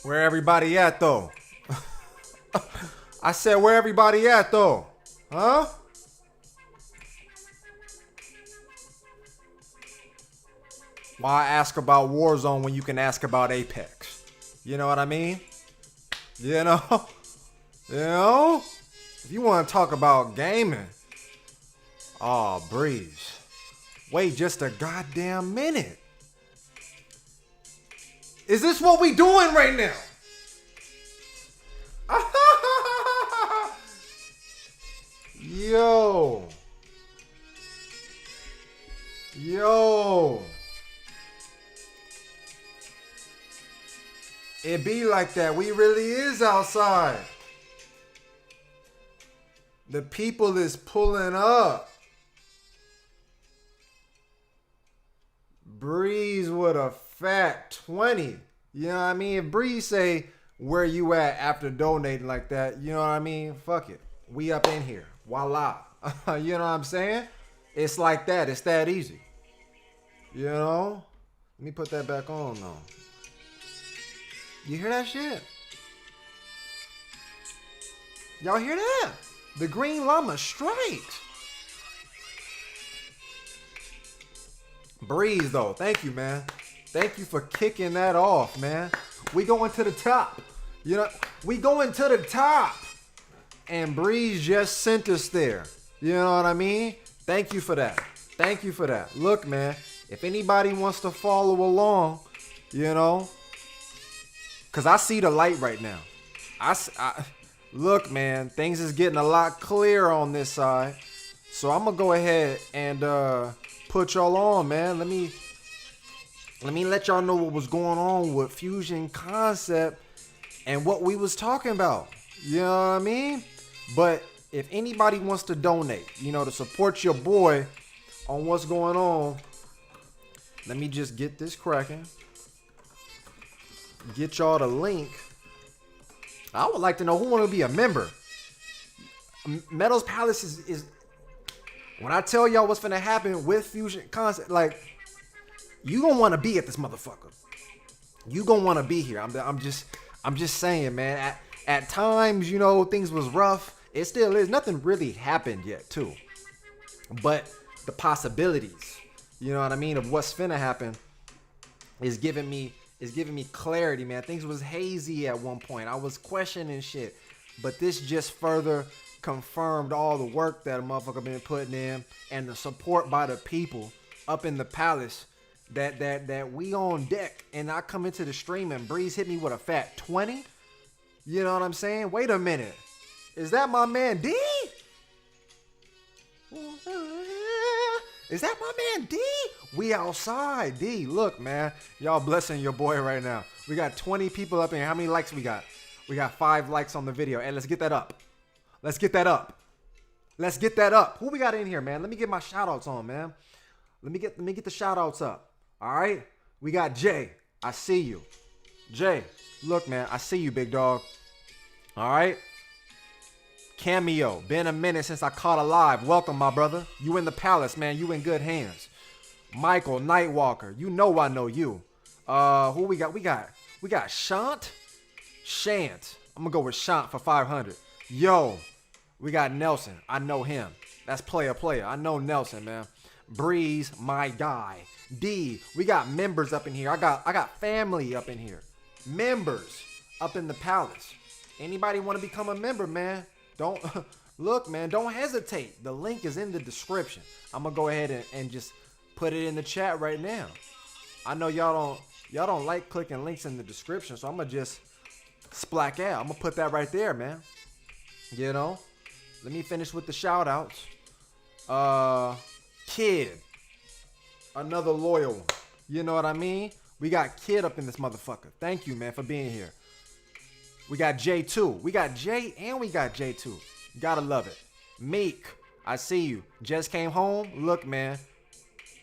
Where everybody at though? I said where everybody at though? Huh? Why ask about Warzone when you can ask about Apex? You know what I mean? You know? You know? If you want to talk about gaming, oh, Breeze. Wait just a goddamn minute. Is this what we doing right now? Yo. Yo. It be like that. We really is outside. The people is pulling up. Breeze with a fat 20. You know what I mean? If Breeze say where you at after donating like that, you know what I mean? Fuck it. We up in here. Voila. You know what I'm saying? It's like that. It's that easy. You know? Let me put that back on though. You hear that shit? Y'all hear that? The Green Llama strikes. Breeze though, thank you, man. Thank you for kicking that off, man. We going to the top. You know, we going to the top. And Breeze just sent us there. You know what I mean? Thank you for that. Thank you for that. Look, man, if anybody wants to follow along, you know, because I see the light right now. Look, man, things is getting a lot clearer on this side. So I'm going to go ahead and put y'all on, man. Let me let y'all know what was going on with Fusion Concept and what we was talking about. You know what I mean? But if anybody wants to donate, you know, to support your boy on what's going on, let me just get this cracking. Get y'all the link. I would like to know who want to be a member. Meadows Palace is when I tell y'all what's finna happen with Fusion Concept, like, you gonna want to be at this motherfucker. You gonna want to be here. I'm just saying, man. At times, you know, things was rough. It still is. Nothing really happened yet, too. But the possibilities, you know what I mean, of what's finna happen is giving me clarity, man. Things was hazy at one point. I was questioning shit. But this just further confirmed all the work that a motherfucker been putting in and the support by the people up in the palace that we on deck. And I come into the stream and Breeze hit me with a fat 20. You know what I'm saying? Wait a minute. Is that my man D? Is that my man D? We outside, D. Look, man. Y'all blessing your boy right now. We got 20 people up in here. How many likes we got? We got 5 likes on the video. Hey, let's get that up. Let's get that up. Let's get that up. Who we got in here, man? Let me get my shout outs on, man. Let me get the shout outs up. All right? We got Jay. I see you. Jay, look, man. I see you, big dog. All right? Cameo. Been a minute since I caught a live. Welcome, my brother. You in the palace, man. You in good hands. Michael Nightwalker. You know I know you. Who we got? We got Shant. I'm gonna go with Shant for 500. Yo, we got Nelson. I know him. That's player. I know Nelson, man. Breeze, my guy. D, we got members up in here. I got family up in here. Members up in the palace. Anybody want to become a member, man? Don't look, man. Don't hesitate. The link is in the description. I'm gonna go ahead and just put it in the chat right now. I know y'all don't like clicking links in the description, so I'm gonna just splack out. I'm gonna put that right there, man. You know. Let me finish with the shout outs. Kid, another loyal one. You know what I mean? We got Kid up in this motherfucker. Thank you, man, for being here. We got J2. We got J and we got J2. Gotta love it. Meek, I see you. Just came home. Look, man.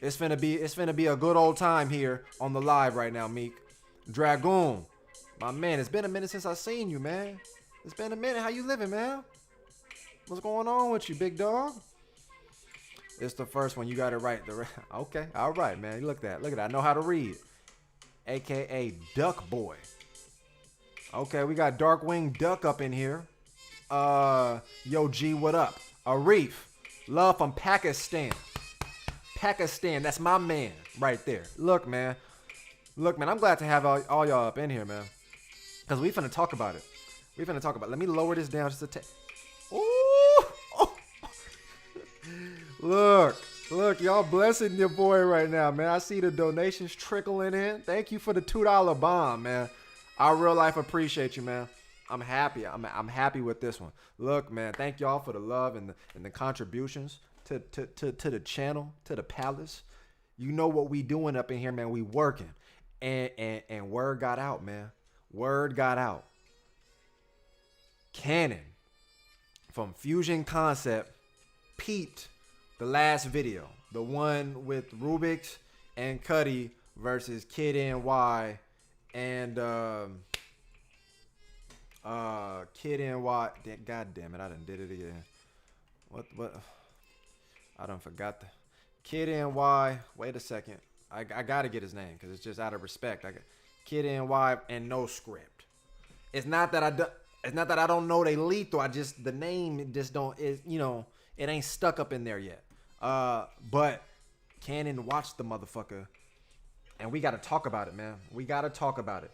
It's finna be a good old time here on the live right now, Meek. Dragoon. My man, it's been a minute since I seen you, man. It's been a minute. How you living, man? What's going on with you, big dog? It's the first one. You got it right. Okay. All right, man. Look at that. I know how to read. aka Duck Boy. Okay, we got Darkwing Duck up in here. Yo G, what up? Arif, love from Pakistan. Pakistan, that's my man right there. Look, man, I'm glad to have all y'all up in here, man, because we finna talk about it. Let me lower this down just a tick. Ooh, look, y'all blessing your boy right now, man. I see the donations trickling in. Thank you for the $2 bomb, man. I real life appreciate you, man. I'm happy. I'm happy with this one. Look, man, thank y'all for the love and the contributions to the channel, to the palace. You know what we doing up in here, man. We working. And word got out, man. Word got out. Cannon from Fusion Concept peeped the last video. The one with Rubik's and Cuddy versus Kid NY and Kid NY. God damn it, I done did it again. What? I done forgot the Kid NY. Wait a second. I gotta get his name because it's just out of respect. I got Kid NY and No Script. It's not that I don't know they lethal. The name just don't is it ain't stuck up in there yet. But Cannon watched the motherfucker, and we gotta talk about it, man. We gotta talk about it.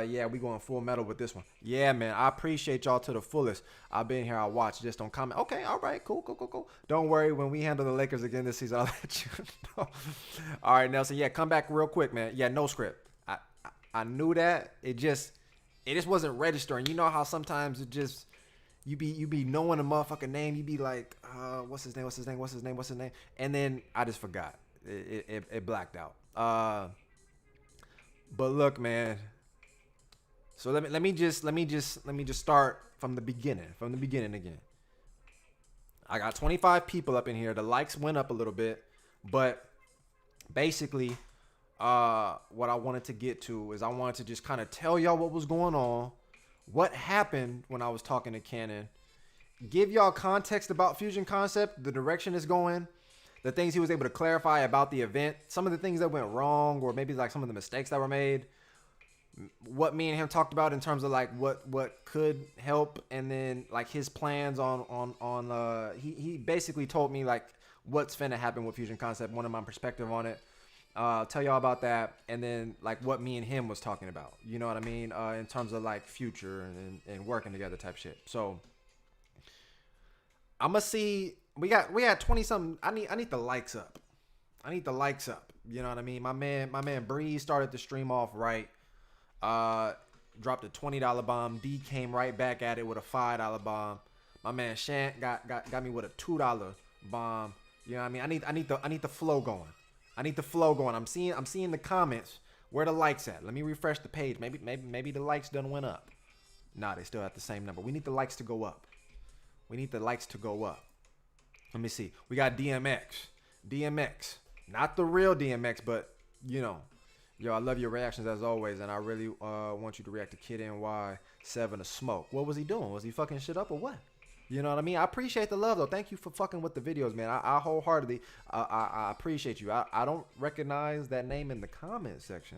Yeah, we going full metal with this one. Yeah, man, I appreciate y'all to the fullest. I've been here, I watch, just don't comment. Okay, all right, cool. Don't worry, when we handle the Lakers again this season, I'll let you know. All right, Nelson, yeah, come back real quick, man. Yeah, No Script. I knew that. It just wasn't registering. You know how sometimes it just you be knowing a motherfucking name, you be like, what's his name? And then I just forgot. It blacked out. But look, man. So let me just start from the beginning again. I got 25 people up in here. The likes went up a little bit, but basically, what I wanted to get to is I wanted to just kind of tell y'all what was going on, what happened when I was talking to Cannon, give y'all context about Fusion Concept, the direction it's going, the things he was able to clarify about the event, some of the things that went wrong, or maybe like some of the mistakes that were made. What me and him talked about in terms of like what could help, and then like his plans on he basically told me like what's finna happen with Fusion Concept, one of my perspective on it. Tell y'all about that, and then like what me and him was talking about, you know what I mean, in terms of like future and working together type shit. So I'ma see, we had 20 something. I need the likes up. You know what I mean? My man Breeze started the stream off right. Dropped a $20 bomb. D came right back at it with a $5 bomb. My man Shant got me with a $2 bomb. You know what I mean? I need the flow going. I'm seeing the comments. Where the likes at? Let me refresh the page. Maybe the likes done went up. Nah, they still at the same number. We need the likes to go up. Let me see. We got DMX. Not the real DMX, but you know. Yo, I love your reactions as always, and I really want you to react to Kid NY 7 of Smoke. What was he doing? Was he fucking shit up or what? You know what I mean? I appreciate the love, though. Thank you for fucking with the videos, man. I wholeheartedly, I appreciate you. I don't recognize that name in the comment section.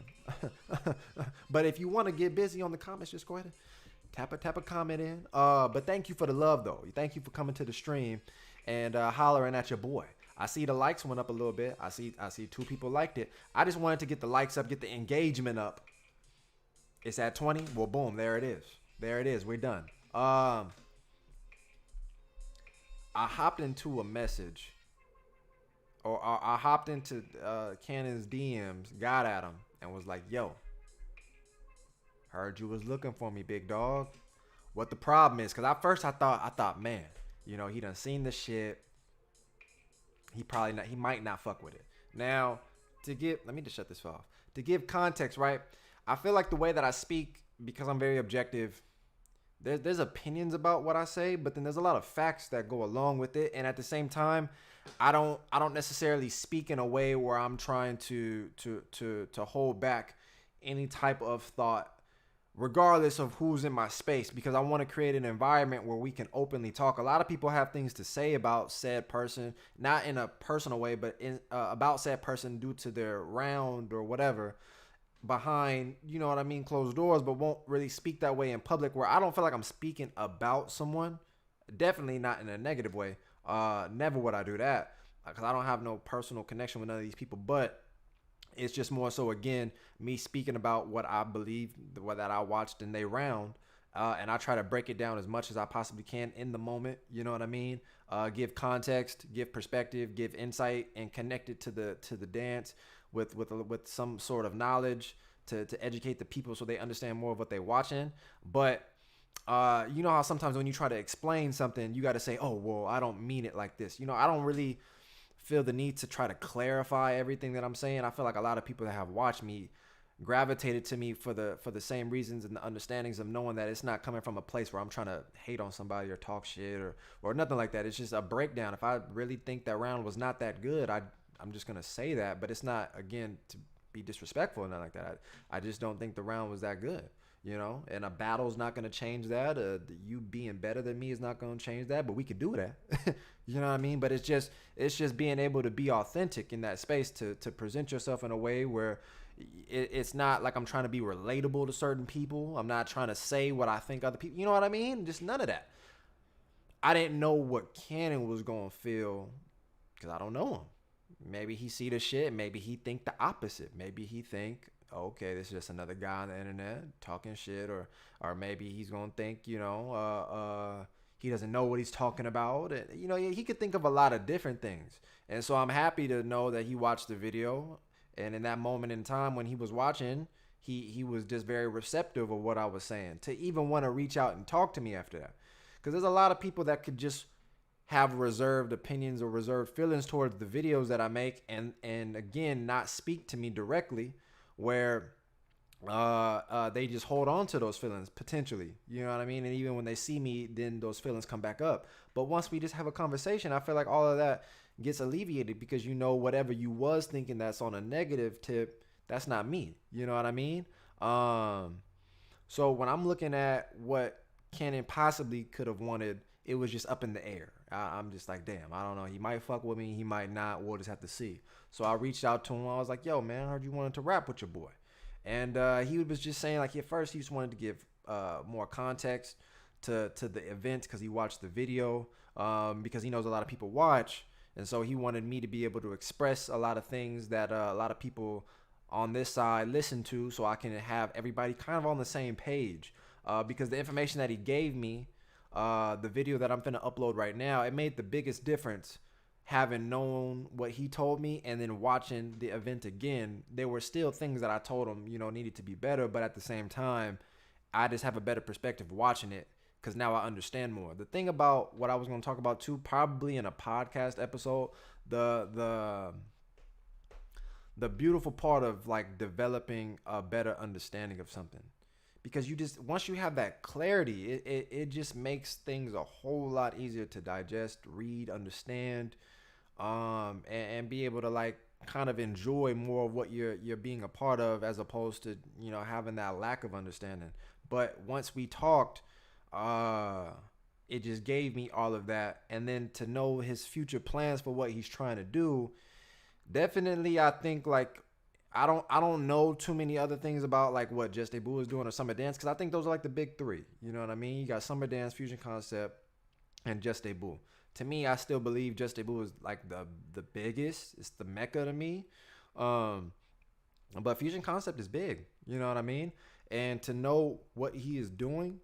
But if you want to get busy on the comments, just go ahead and tap a comment in. But thank you for the love, though. Thank you for coming to the stream and hollering at your boy. I see the likes went up a little bit. I see 2 people liked it. I just wanted to get the likes up, get the engagement up. It's at 20. Well, boom, there it is. We're done. I hopped into a message, or I hopped into Cannon's DMs, got at him, and was like, "Yo, heard you was looking for me, big dog. What the problem is?" Because at first I thought, man, you know, he done seen the shit. He might not fuck with it. Now, let me just shut this off. To give context, right? I feel like the way that I speak, because I'm very objective, there's opinions about what I say, but then there's a lot of facts that go along with it. And at the same time, I don't necessarily speak in a way where I'm trying to hold back any type of thought, regardless of who's in my space, because I want to create an environment where we can openly talk. A lot of people have things to say about said person, not in a personal way, but about said person due to their round or whatever. behind, you know what I mean, closed doors, but won't really speak that way in public, where I don't feel like I'm speaking about someone. Definitely not in a negative way. Never would I do that, because I don't have no personal connection with none of these people. But it's just more so, again, me speaking about what I believe, what that I watched in they round. And I try to break it down as much as I possibly can in the moment. You know what I mean? Give context, give perspective, give insight, and connect it to the dance with some sort of knowledge to educate the people so they understand more of what they're watching. But you know how sometimes when you try to explain something, you got to say, "Oh, well, I don't mean it like this." You know, I don't really feel the need to try to clarify everything that I'm saying. I feel like a lot of people that have watched me gravitated to me for the same reasons and the understandings of knowing that it's not coming from a place where I'm trying to hate on somebody or talk shit or nothing like that. It's just a breakdown. If I really think that round was not that good, I'm just gonna say that. But it's not, again, to be disrespectful or nothing like that. I just don't think the round was that good. You know, and a battle's not gonna change that. You being better than me is not gonna change that. But we could do that. You know what I mean? But it's just being able to be authentic in that space to present yourself in a way where it's not like I'm trying to be relatable to certain people. I'm not trying to say what I think other people. You know what I mean? Just none of that. I didn't know what Cannon was gonna feel because I don't know him. Maybe he see the shit. Maybe he think the opposite. Maybe he think, okay, this is just another guy on the internet talking shit, or maybe he's gonna think, he doesn't know what he's talking about. And, he could think of a lot of different things. And so I'm happy to know that he watched the video, and in that moment in time when he was watching, he was just very receptive of what I was saying, to even want to reach out and talk to me after that. Because there's a lot of people that could just have reserved opinions or reserved feelings towards the videos that I make, and again, not speak to me directly, where they just hold on to those feelings potentially. You know what I mean? And even when they see me, then those feelings come back up. But once we just have a conversation, I feel like all of that gets alleviated, because whatever you was thinking that's on a negative tip, that's not me. You know what I mean? So when I'm looking at what Cannon possibly could have wanted, it was just up in the air. I'm just like, damn, I don't know. He might fuck with me. He might not. We'll just have to see. So I reached out to him. I was like, yo, man, I heard you wanted to rap with your boy. And he was just saying, like, at first he just wanted to give more context to the event, because he watched the video, because he knows a lot of people watch. And so he wanted me to be able to express a lot of things that a lot of people on this side listen to, so I can have everybody kind of on the same page. Because the information that he gave me, the video that I'm finna upload right now, it made the biggest difference. Having known what he told me and then watching the event again, there were still things that I told him, needed to be better. But at the same time, I just have a better perspective watching it, because now I understand more. The thing about what I was going to talk about too, probably in a podcast episode, the beautiful part of like developing a better understanding of something. Because once you have that clarity, it just makes things a whole lot easier to digest, read, understand, and be able to like kind of enjoy more of what you're being a part of, as opposed to having that lack of understanding. But once we talked, it just gave me all of that, and then to know his future plans for what he's trying to do. Definitely, I think like I don't know too many other things about like what Just A Boo is doing or Summer Dance, because I think those are like the big three. You know what I mean? You got Summer Dance, Fusion Concept, and Just A Boo. To me, I still believe Just A Boo is like the biggest. It's the mecca to me. But Fusion Concept is big. You know what I mean? And to know what he is doing,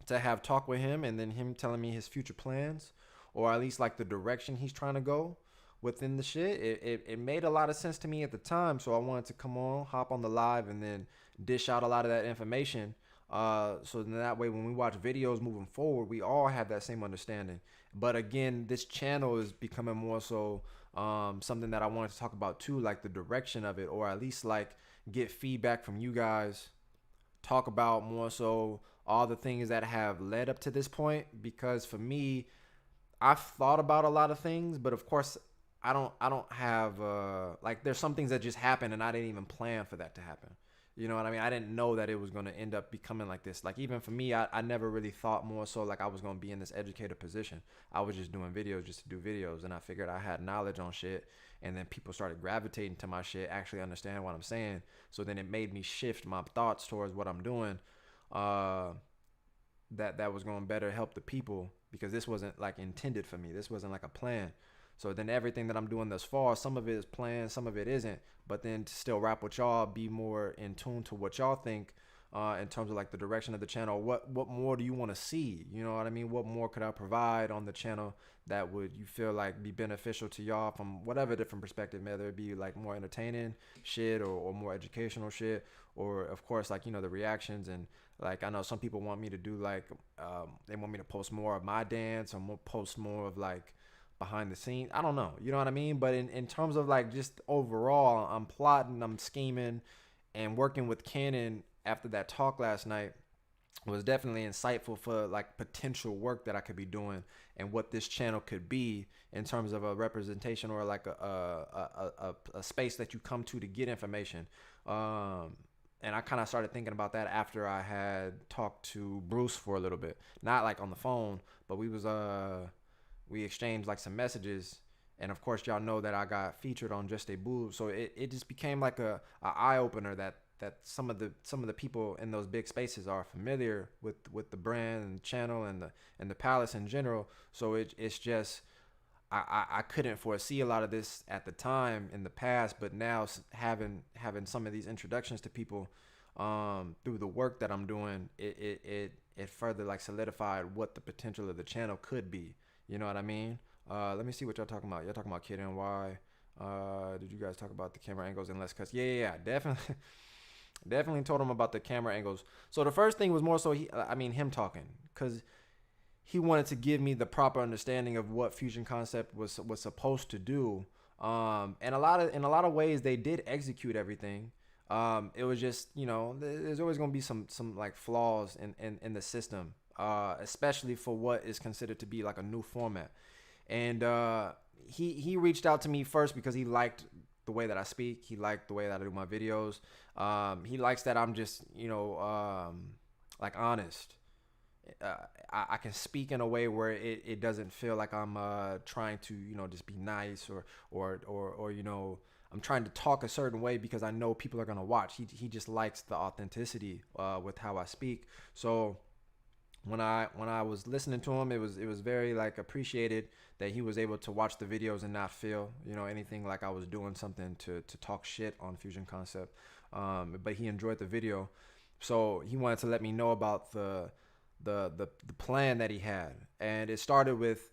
to have talk with him, and then him telling me his future plans, or at least like the direction he's trying to go within the shit, it made a lot of sense to me at the time. So I wanted to come on, hop on the live, and then dish out a lot of that information, so then that way when we watch videos moving forward, we all have that same understanding. But again, this channel is becoming more so something that I wanted to talk about too, like the direction of it, or at least like get feedback from you guys, talk about more so all the things that have led up to this point. Because for me, I've thought about a lot of things, but of course I don't have like there's some things that just happen and I didn't even plan for that to happen. You know what I mean? I didn't know that it was going to end up becoming like this. Like, even for me, I never really thought more so like I was going to be in this educator position. I was just doing videos just to do videos. And I figured I had knowledge on shit. And then people started gravitating to my shit, actually understand what I'm saying. So then it made me shift my thoughts towards what I'm doing. That was going to better help the people, because this wasn't like intended for me. This wasn't like a plan. So then everything that I'm doing thus far, some of it is planned, some of it isn't. But then to still rap with y'all, be more in tune to what y'all think in terms of like the direction of the channel. What more do you want to see? You know what I mean? What more could I provide on the channel that would you feel like be beneficial to y'all from whatever different perspective, whether it be like more entertaining shit or more educational shit, or of course like, you know, the reactions. And like, I know some people want me to do like they want me to post more of my dance, or post more of like behind the scenes. I don't know, you know what I mean? But in terms of like just overall, I'm plotting, I'm scheming, and working with Cannon after that talk last night was definitely insightful for like potential work that I could be doing and what this channel could be in terms of a representation, or like a space that you come to get information. And I kind of started thinking about that after I had talked to Bruce for a little bit, not like on the phone, but we exchanged like some messages. And of course, y'all know that I got featured on Just a Boob, so it just became like a eye opener that some of the people in those big spaces are familiar with the brand and the channel and the palace in general. So it's just I couldn't foresee a lot of this at the time in the past, but now having some of these introductions to people through the work that I'm doing, it further like solidified what the potential of the channel could be. You know what I mean? Let me see what y'all talking about. Y'all talking about Kid NY. Did you guys talk about the camera angles and less cuts? Yeah, definitely. Definitely told him about the camera angles. So the first thing was more so him talking, because he wanted to give me the proper understanding of what Fusion Concept was supposed to do. And in a lot of ways they did execute everything. It was just, you know, there's always gonna be some like flaws in the system, especially for what is considered to be like a new format. And he reached out to me first because he liked the way that I speak. He liked the way that I do my videos. He likes that I'm just, you know, like honest. I can speak in a way where it doesn't feel like I'm trying to, you know, just be nice or you know, I'm trying to talk a certain way because I know people are gonna watch. He just likes the authenticity with how I speak. So when I was listening to him, it was very like appreciated that he was able to watch the videos and not feel, you know, anything like I was doing something to talk shit on Fusion Concept. But he enjoyed the video, so he wanted to let me know about the plan that he had. And it started with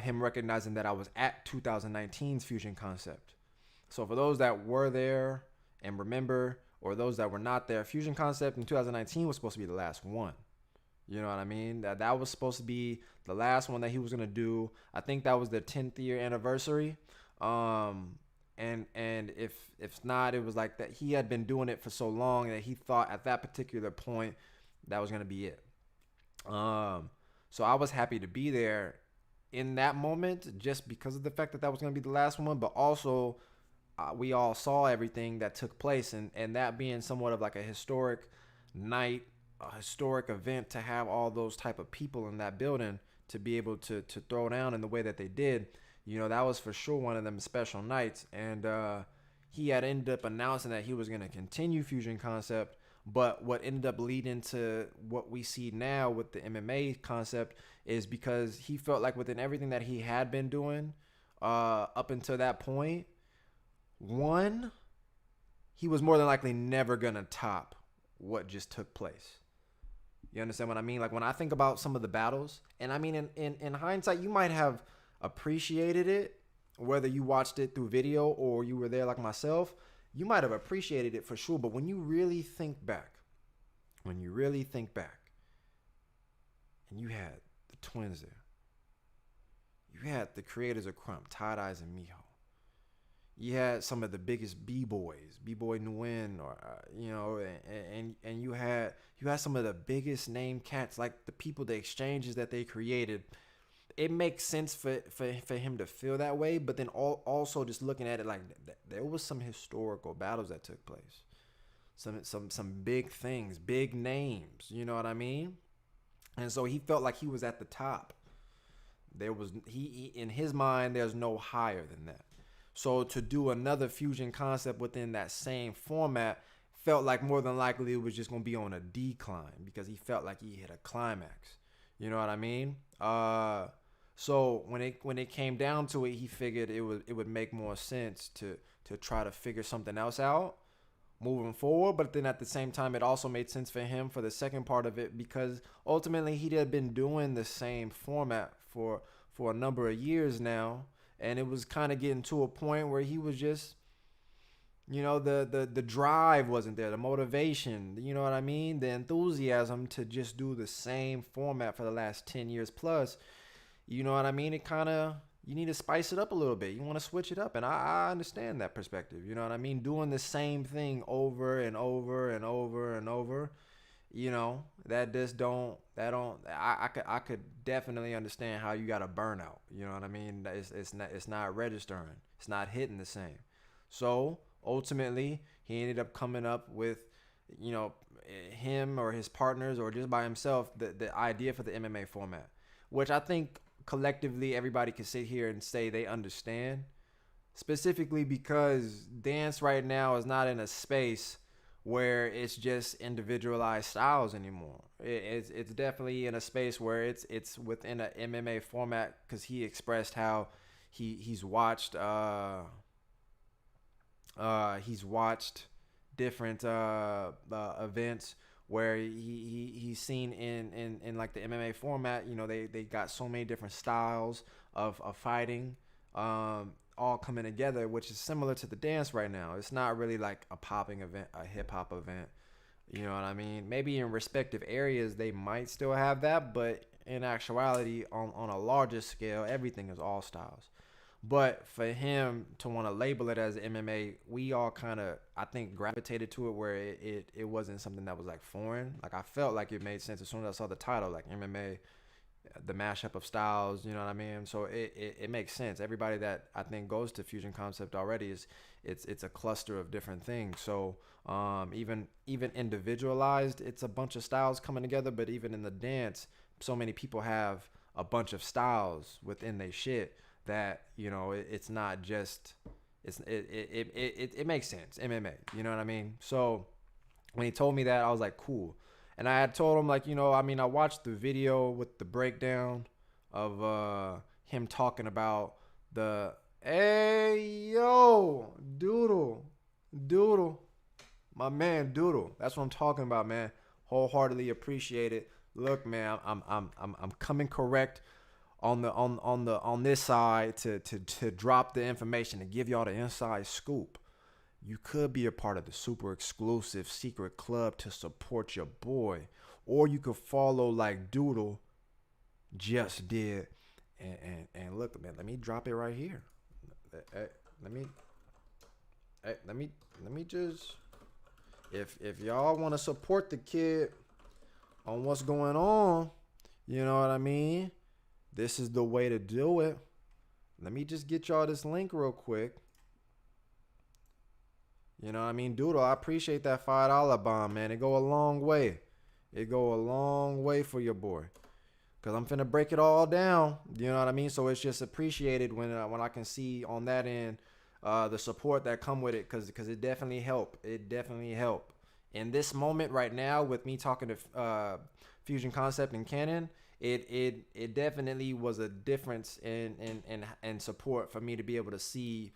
him recognizing that I was at 2019's Fusion Concept. So for those that were there and remember, or those that were not there, Fusion Concept in 2019 was supposed to be the last one. You know what I mean? That was supposed to be the last one that he was gonna do. I think that was the 10th year anniversary. And if not, it was like that he had been doing it for so long that he thought at that particular point that was gonna be it. So I was happy to be there in that moment, just because of the fact that that was gonna be the last one, but also we all saw everything that took place, and that being somewhat of like a historic night, a historic event, to have all those type of people in that building to be able to throw down in the way that they did, you know, that was for sure one of them special nights. And he had ended up announcing that he was going to continue Fusion Concept, but what ended up leading to what we see now with the MMA concept is because he felt like within everything that he had been doing up until that point, one, he was more than likely never going to top what just took place. You understand what I mean? Like when I think about some of the battles, and I mean in hindsight, you might have appreciated it, whether you watched it through video or you were there like myself, you might have appreciated it for sure. But when you really think back, and you had the twins there, you had the creators of Crump, Tight Eyes and Miho. You had some of the biggest B-boys, B-Boy Nguyen, or you know, and you had some of the biggest name cats, like the people, the exchanges that they created. It makes sense for him to feel that way, but then also just looking at it like there was some historical battles that took place, some big things, big names. You know what I mean? And so he felt like he was at the top. There was he in his mind. There's no higher than that. So to do another fusion concept within that same format felt like more than likely it was just gonna be on a decline because he felt like he hit a climax. You know what I mean? So when it came down to it, he figured it would make more sense to try to figure something else out moving forward. But then at the same time, it also made sense for him for the second part of it because ultimately he had been doing the same format for a number of years now, and it was kind of getting to a point where he was just, you know, the drive wasn't there, the motivation, you know what I mean, the enthusiasm to just do the same format for the last 10 years plus. You know what I mean? It kind of, you need to spice it up a little bit. You want to switch it up. And I understand that perspective. You know what I mean? Doing the same thing over and over and over and over, you know, I could definitely understand how you got a burnout. You know what I mean? It's not registering. It's not hitting the same. So ultimately, he ended up coming up with, you know, him or his partners or just by himself, the idea for the MMA format, which I think collectively everybody can sit here and say they understand, specifically because dance right now is not in a space where it's just individualized styles anymore. It's definitely in a space where it's within a MMA format because he expressed how he's watched different events where he's seen in like the MMA format. You know, they got so many different styles of fighting, all coming together, which is similar to the dance right now. It's not really like a popping event, a hip hop event. You know what I mean? Maybe in respective areas they might still have that, but in actuality, on a larger scale, everything is all styles. But for him to want to label it as MMA, we all kind of, I think, gravitated to it where it wasn't something that was like foreign. Like I felt like it made sense as soon as I saw the title, like MMA, the mashup of styles, you know what I mean? So it makes sense. Everybody that I think goes to Fusion Concept already it's a cluster of different things. So even individualized, it's a bunch of styles coming together. But even in the dance, so many people have a bunch of styles within their shit that, you know, it's not just, it makes sense, MMA, you know what I mean? So when he told me that, I was like, cool. And I had told him, like, you know, I mean, I watched the video with the breakdown of him talking about hey, yo, Doodle, my man, Doodle. That's what I'm talking about, man. Wholeheartedly appreciate it. Look, man, I'm coming correct on this side to drop the information to give y'all the inside scoop. You could be a part of the super exclusive secret club to support your boy, or you could follow like Doodle just did. And look, man, let me drop it right here. Let me just, if y'all want to support the kid on what's going on, you know what I mean? This is the way to do it. Let me just get y'all this link real quick. You know what I mean? Doodle, I appreciate that $5 bomb, man. It go a long way. It go a long way for your boy. Because I'm finna break it all down. You know what I mean? So it's just appreciated when I can see on that end the support that come with it. Because it definitely help. It definitely help. In this moment right now with me talking to Fusion Concept and Canon, it definitely was a difference in support for me to be able to see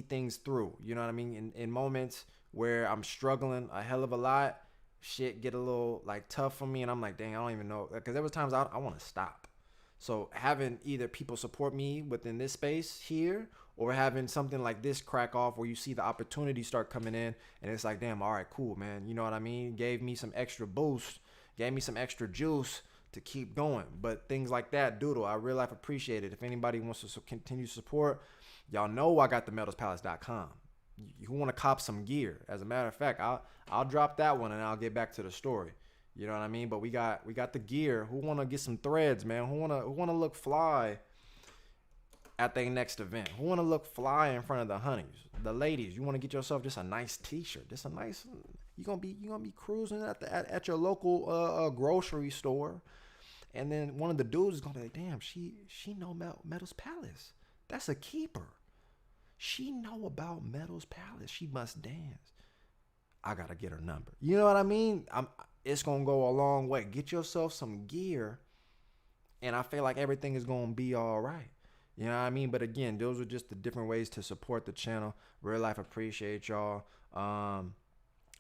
things through. You know what I mean? In moments where I'm struggling a hell of a lot, shit get a little like tough for me, and I'm like, dang, I don't even know, because there was times I want to stop. So having either people support me within this space here, or having something like this crack off where you see the opportunity start coming in, and it's like, damn, all right, cool, man. You know what I mean? Gave me some extra boost, gave me some extra juice to keep going. But things like that, Doodle, I real life appreciate it. If anybody wants to continue support, y'all know I got the metalspalace.com. You want to cop some gear. As a matter of fact, I'll drop that one and I'll get back to the story. You know what I mean? But we got the gear. Who want to get some threads, man? Who want to look fly at their next event? Who want to look fly in front of the honeys? The ladies, you want to get yourself just a nice T-shirt, just a nice. You gonna be cruising at your local grocery store, and then one of the dudes is gonna be like, damn, she know Meadows Palace. That's a keeper. She know about Meadows Palace. She must dance. I gotta get her number. You know what I mean? It's gonna go a long way. Get yourself some gear, and I feel like everything is gonna be all right. You know what I mean? But again, those are just the different ways to support the channel. Real life appreciate y'all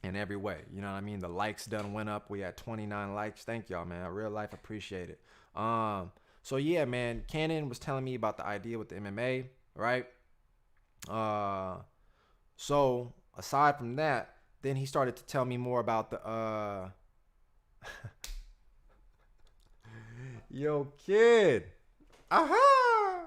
in every way. You know what I mean? The likes done went up. We had 29 likes. Thank y'all, man. Real life appreciate it. So yeah, man. Cannon was telling me about the idea with the MMA, right? So aside from that, then he started to tell me more about the yo, kid. Aha!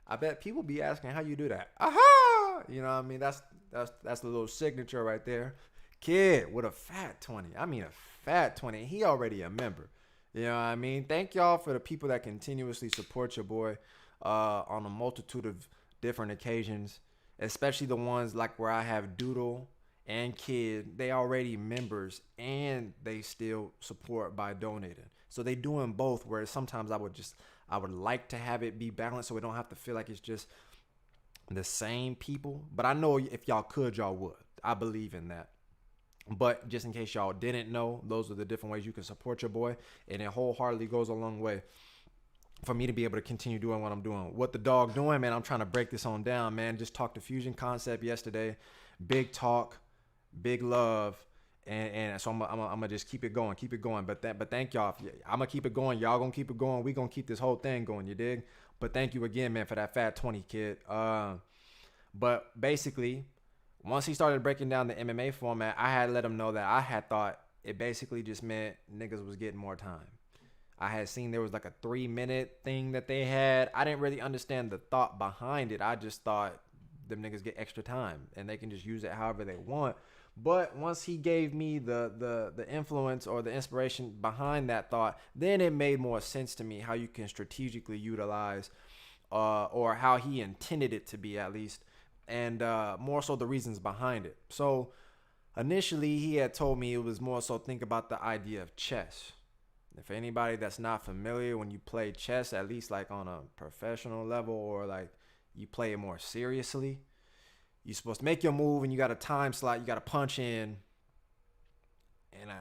I bet people be asking how you do that. Aha! You know what I mean? That's the little signature right there. Kid with a fat 20. I mean a fat 20. He already a member. You know what I mean? Thank y'all for the people that continuously support your boy on a multitude of different occasions, especially the ones like where I have Doodle and Kid. They already members and they still support by donating. So they doing both, where sometimes I would like to have it be balanced so we don't have to feel like it's just the same people. But I know if y'all could, y'all would. I believe in that. But just in case y'all didn't know, those are the different ways you can support your boy. And it wholeheartedly goes a long way for me to be able to continue doing what I'm doing. What the dog doing, man, I'm trying to break this on down, man. Just talked to Fusion Concept yesterday. Big talk, big love. And so I'm gonna just keep it going. But thank y'all. I'm gonna keep it going. Y'all gonna keep it going. We gonna keep this whole thing going. You dig? But thank you again, man, for that fat 20, kid. But basically, once he started breaking down the MMA format, I had let him know that I had thought it basically just meant niggas was getting more time. I had seen there was like a 3-minute thing that they had. I didn't really understand the thought behind it. I just thought them niggas get extra time and they can just use it however they want. But once he gave me the influence or the inspiration behind that thought, then it made more sense to me how you can strategically utilize or how he intended it to be, at least, and more so the reasons behind it. So initially he had told me it was more so think about the idea of chess. If anybody that's not familiar, when you play chess, at least like on a professional level or like you play it more seriously, you're supposed to make your move and you got a time slot. You got to punch in,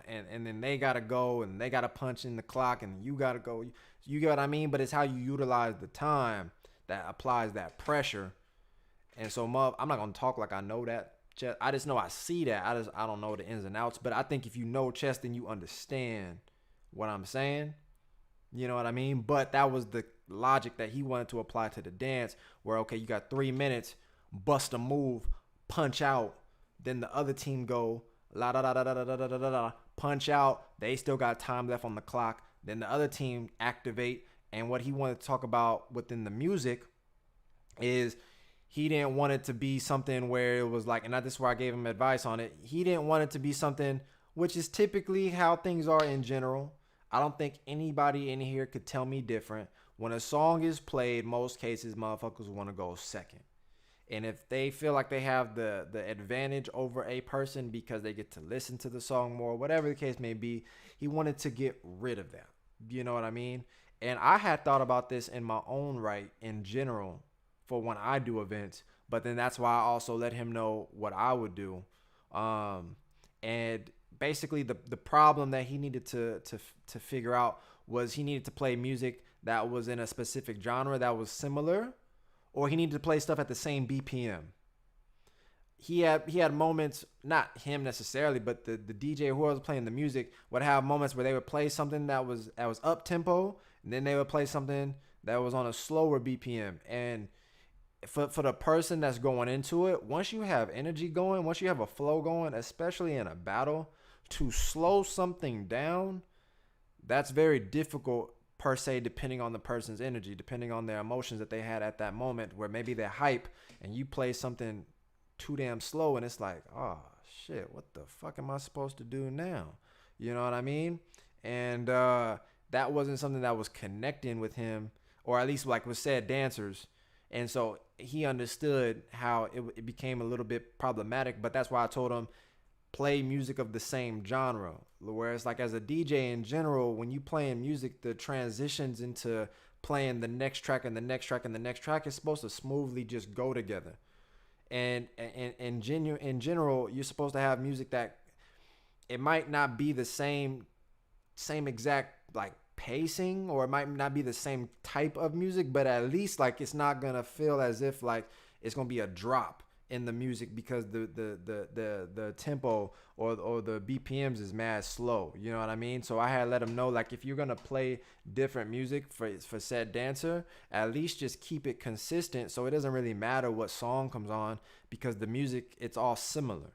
and then they got to go and they got to punch in the clock and you got to go. You get what I mean? But it's how you utilize the time that applies that pressure. And so, I'm not gonna talk like I know that chess. I just know I see that. I don't know the ins and outs. But I think if you know chess, then you understand what I'm saying. You know what I mean? But that was the logic that he wanted to apply to the dance, where okay, you got 3 minutes. Bust a move, punch out, then the other team go la da da da da da da da da, punch out. They still got time left on the clock. Then the other team activate. And what he wanted to talk about within the music is he didn't want it to be something where it was like, and this is where I gave him advice on it. He didn't want it to be something, which is typically how things are in general. I don't think anybody in here could tell me different. When a song is played, most cases motherfuckers want to go second. And if they feel like they have the advantage over a person because they get to listen to the song more, whatever the case may be, he wanted to get rid of that. You know what I mean? And I had thought about this in my own right in general for when I do events, but then that's why I also let him know what I would do. And basically the problem that he needed to figure out was he needed to play music that was in a specific genre that was similar, or he needed to play stuff at the same BPM. He had moments, not him necessarily, but the DJ who was playing the music would have moments where they would play something that was up tempo, and then they would play something that was on a slower BPM. And for the person that's going into it, once you have energy going, once you have a flow going, especially in a battle, to slow something down, that's very difficult per se, depending on the person's energy, depending on their emotions that they had at that moment, where maybe they're hype and you play something too damn slow and it's like, oh shit, what the fuck am I supposed to do now? You know what I mean? And that wasn't something that was connecting with him, or at least like was said, dancers. And so he understood how it became a little bit problematic. But that's why I told him play music of the same genre. Whereas like as a DJ in general, when you playing music, the transitions into playing the next track and the next track and the next track is supposed to smoothly just go together. And in general, you're supposed to have music that it might not be the same exact like pacing, or it might not be the same type of music, but at least like it's not gonna feel as if like it's gonna be a drop in the music because the tempo or the BPMs is mad slow. You know what I mean? So I had let them know like if you're gonna play different music for said dancer, at least just keep it consistent so it doesn't really matter what song comes on because the music it's all similar.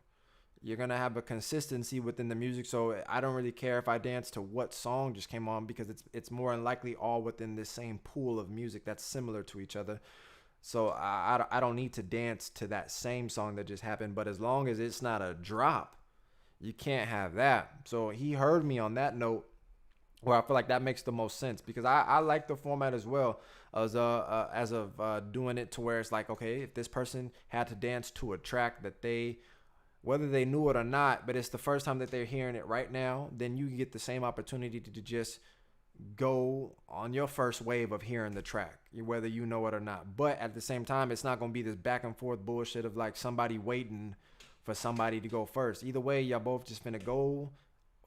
You're gonna have a consistency within the music, so I don't really care if I dance to what song just came on because it's more than likely all within this same pool of music that's similar to each other. So I don't need to dance to that same song that just happened, but as long as it's not a drop, you can't have that. So he heard me on that note, where I feel like that makes the most sense because I like the format as well as of doing it to where it's like, okay, if this person had to dance to a track that they, whether they knew it or not, but it's the first time that they're hearing it right now, then you get the same opportunity to just go on your first wave of hearing the track, whether you know it or not. But at the same time, it's not going to be this back and forth bullshit of like somebody waiting for somebody to go first. Either way, y'all both just finna go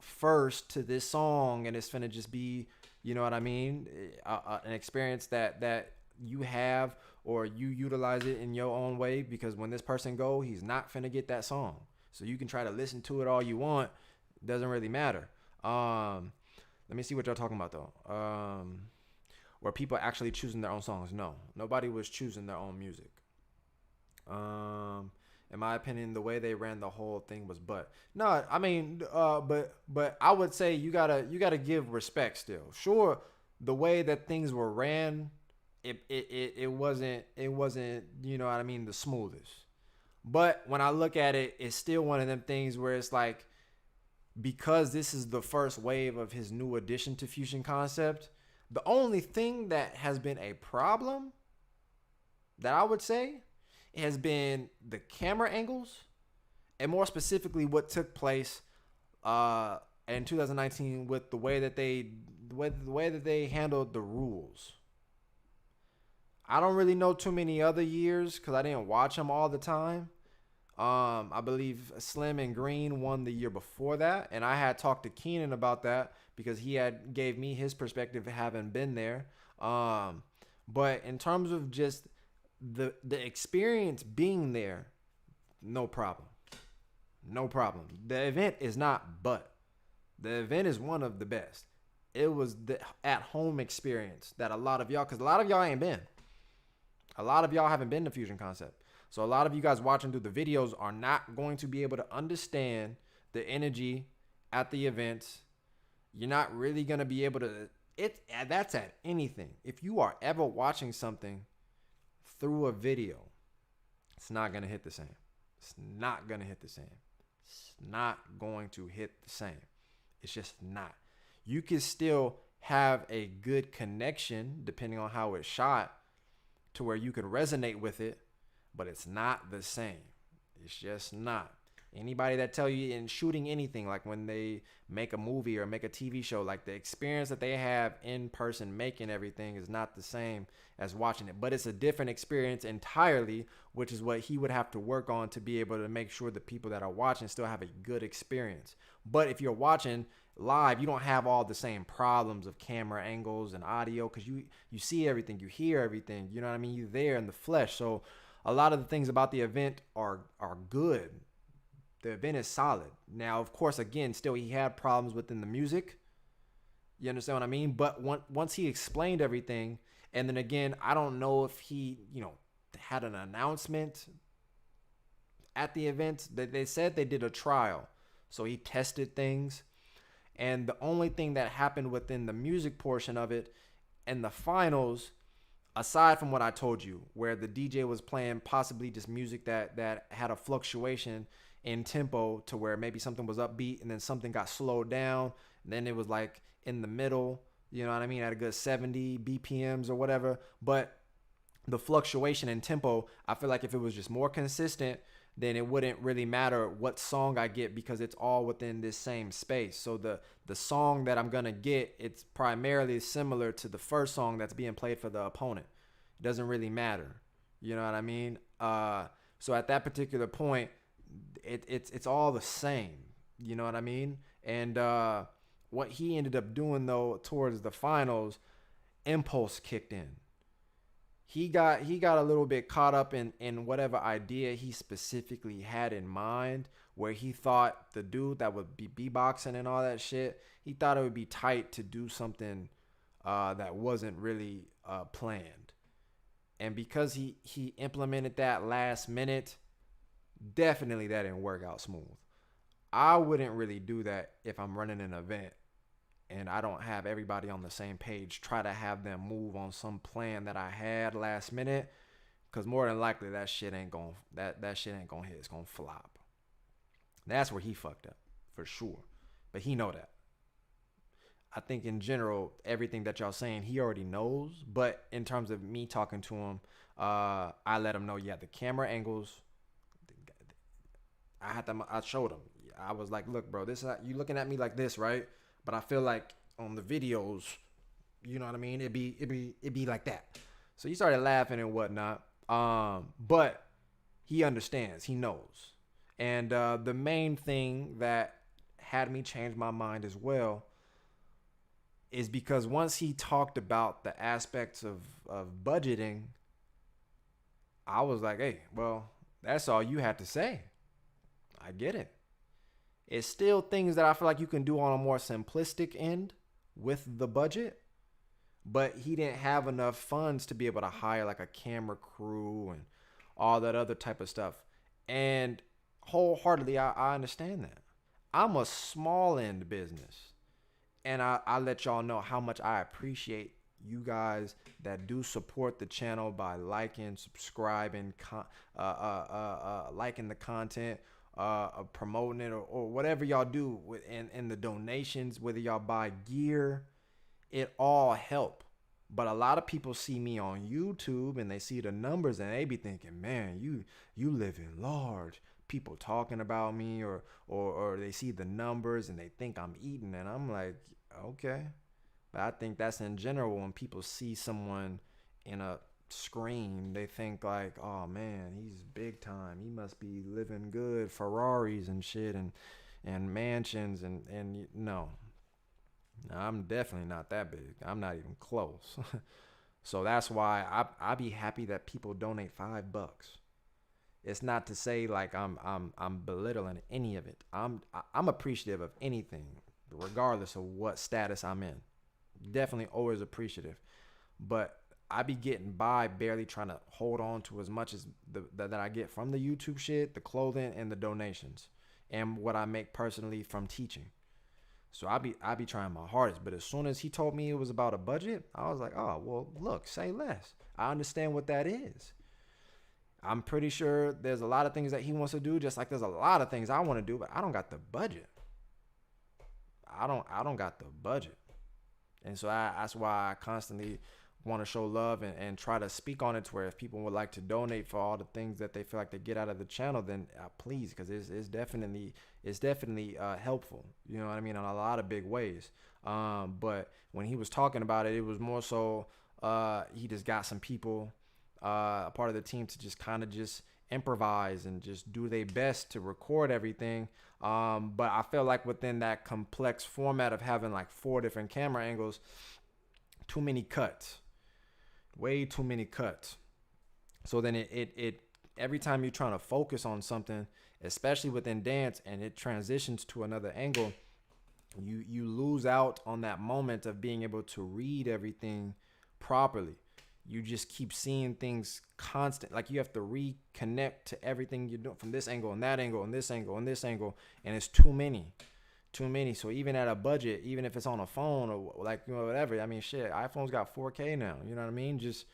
first to this song, and it's finna just be, you know what I mean, an experience that you have, or you utilize it in your own way, because when this person go, he's not finna get that song. So you can try to listen to it all you want. Doesn't really matter. Let me see what y'all talking about though. Were people actually choosing their own songs? No, nobody was choosing their own music. In my opinion, the way they ran the whole thing was no. I mean, but I would say you gotta give respect still. Sure, the way that things were ran, it wasn't you know what I mean, the smoothest. But when I look at it, it's still one of them things where it's like, because this is the first wave of his new addition to Fusion Concept, the only thing that has been a problem that I would say has been the camera angles, and more specifically what took place in 2019 with the way that they handled the rules. I don't really know too many other years because I didn't watch them all the time. I believe Slim and Green won the year before that, and I had talked to Keenan about that because he had gave me his perspective having been there. But in terms of just the experience being there, no problem. No problem. The event is not, but the event is one of the best. It was the at-home experience that a lot of y'all, because a lot of y'all ain't been. A lot of y'all haven't been to Fusion Concept. So a lot of you guys watching through the videos are not going to be able to understand the energy at the events. You're not really going to be able to, that's at anything. If you are ever watching something through a video, it's not going to hit the same. It's not going to hit the same. It's not going to hit the same. It's just not. You can still have a good connection depending on how it's shot to where you can resonate with it, but it's not the same. It's just not. Anybody that tell you in shooting anything, like when they make a movie or make a TV show, like the experience that they have in person making everything is not the same as watching it. But it's a different experience entirely, which is what he would have to work on to be able to make sure the people that are watching still have a good experience. But if you're watching live, you don't have all the same problems of camera angles and audio, because you see everything, you hear everything, you know what I mean? You're there in the flesh. So a lot of the things about the event are good. The event is solid. Now, of course, again, still he had problems within the music. You understand what I mean? But once he explained everything, and then again, I don't know if he, had an announcement at the event. That they said they did a trial. So he tested things. And the only thing that happened within the music portion of it and the finals, aside from what I told you, where the DJ was playing possibly just music that had a fluctuation in tempo to where maybe something was upbeat and then something got slowed down, and then it was like in the middle, you know what I mean, at a good 70 BPMs or whatever. But the fluctuation in tempo, I feel like if it was just more consistent, then it wouldn't really matter what song I get because it's all within this same space. So the song that I'm gonna get, it's primarily similar to the first song that's being played for the opponent. It doesn't really matter. You know what I mean? So at that particular point, it's all the same. You know what I mean? And what he ended up doing though towards the finals, impulse kicked in. He got a little bit caught up in whatever idea he specifically had in mind, where he thought the dude that would be beatboxing and all that shit, he thought it would be tight to do something that wasn't really planned. And because he implemented that last minute, definitely that didn't work out smooth. I wouldn't really do that if I'm running an event and I don't have everybody on the same page. Try to have them move on some plan that I had last minute, because more than likely that shit ain't going that shit ain't gonna hit. It's gonna flop. That's where he fucked up for sure, but he know that. I think in general everything that y'all saying he already knows, but in terms of me talking to him, I let him know. Yeah, the camera angles. I showed him. I was like, look, bro, this you looking at me like this, right? But I feel like on the videos, you know what I mean? It'd be like that. So he started laughing and whatnot. But he understands. He knows. And the main thing that had me change my mind as well is because once he talked about the aspects of budgeting, I was like, hey, well, that's all you had to say. I get it. It's still things that I feel like you can do on a more simplistic end with the budget, but he didn't have enough funds to be able to hire like a camera crew and all that other type of stuff. And wholeheartedly, I understand that. I'm a small end business, and I let y'all know how much I appreciate you guys that do support the channel by liking, subscribing, liking the content, promoting it, or whatever y'all do in the donations, whether y'all buy gear, it all help. But a lot of people see me on YouTube and they see the numbers and they be thinking, man, you live in large. People talking about me, or they see the numbers and they think I'm eating, and I'm like, okay. But I think that's in general when people see someone in a screen, they think like, oh man, he's big time. He must be living good, Ferraris and shit, and mansions, and no, I'm definitely not that big. I'm not even close. So that's why I be happy that people donate $5. It's not to say like I'm belittling any of it. I'm appreciative of anything, regardless of what status I'm in. Definitely always appreciative, but I be getting by barely trying to hold on to as much as that I get from the YouTube shit, the clothing, and the donations, and what I make personally from teaching. So I be trying my hardest. But as soon as he told me it was about a budget, I was like, oh well, look, say less. I understand what that is. I'm pretty sure there's a lot of things that he wants to do, just like there's a lot of things I want to do, but I don't got the budget. I don't got the budget. And so that's why I constantly want to show love and try to speak on it, to where if people would like to donate for all the things that they feel like they get out of the channel, then please, because it's definitely helpful. You know what I mean, in a lot of big ways. But when he was talking about it, it was more so he just got some people, a part of the team, to just kind of just improvise and just do their best to record everything. But I feel like within that complex format of having like 4 different camera angles, too many cuts, way too many cuts. So then it every time you're trying to focus on something, especially within dance, and it transitions to another angle, you lose out on that moment of being able to read everything properly. You just keep seeing things constant. Like you have to reconnect to everything you're doing from this angle and that angle and this angle and this angle. And it's too many. So even at a budget, even if it's on a phone or like, you know, whatever, I mean, shit, iPhone's got 4K now. You know what I mean? Just,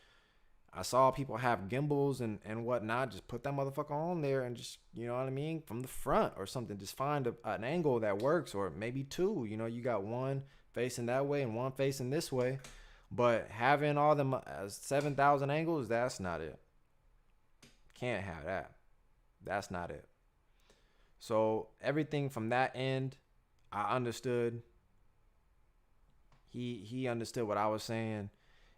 I saw people have gimbals and whatnot. Just put that motherfucker on there and just, you know what I mean? From the front or something, just find an angle that works, or maybe 2, you know, you got one facing that way and one facing this way. But having all them 7,000 angles, that's not it. Can't have that. That's not it. So everything from that end, I understood. He understood what I was saying,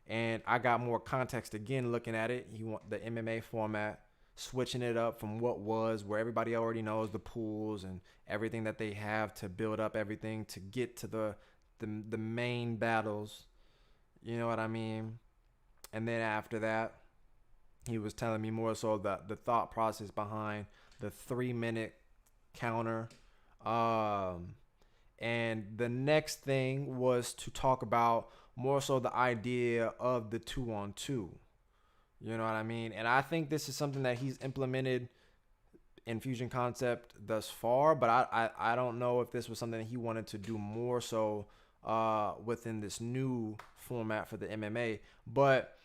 and I got more context again looking at it. He want the MMA format, switching it up from what was where everybody already knows the pools and everything that they have to build up everything to get to the main battles. You know what I mean? And then after that, he was telling me more so the thought process behind the 3 minute counter. Um, and the next thing was to talk about more so the idea of the 2-on-2. You know what I mean? And I think this is something that he's implemented in Fusion Concept thus far, but I don't know if this was something that he wanted to do more so within this new format for the MMA. But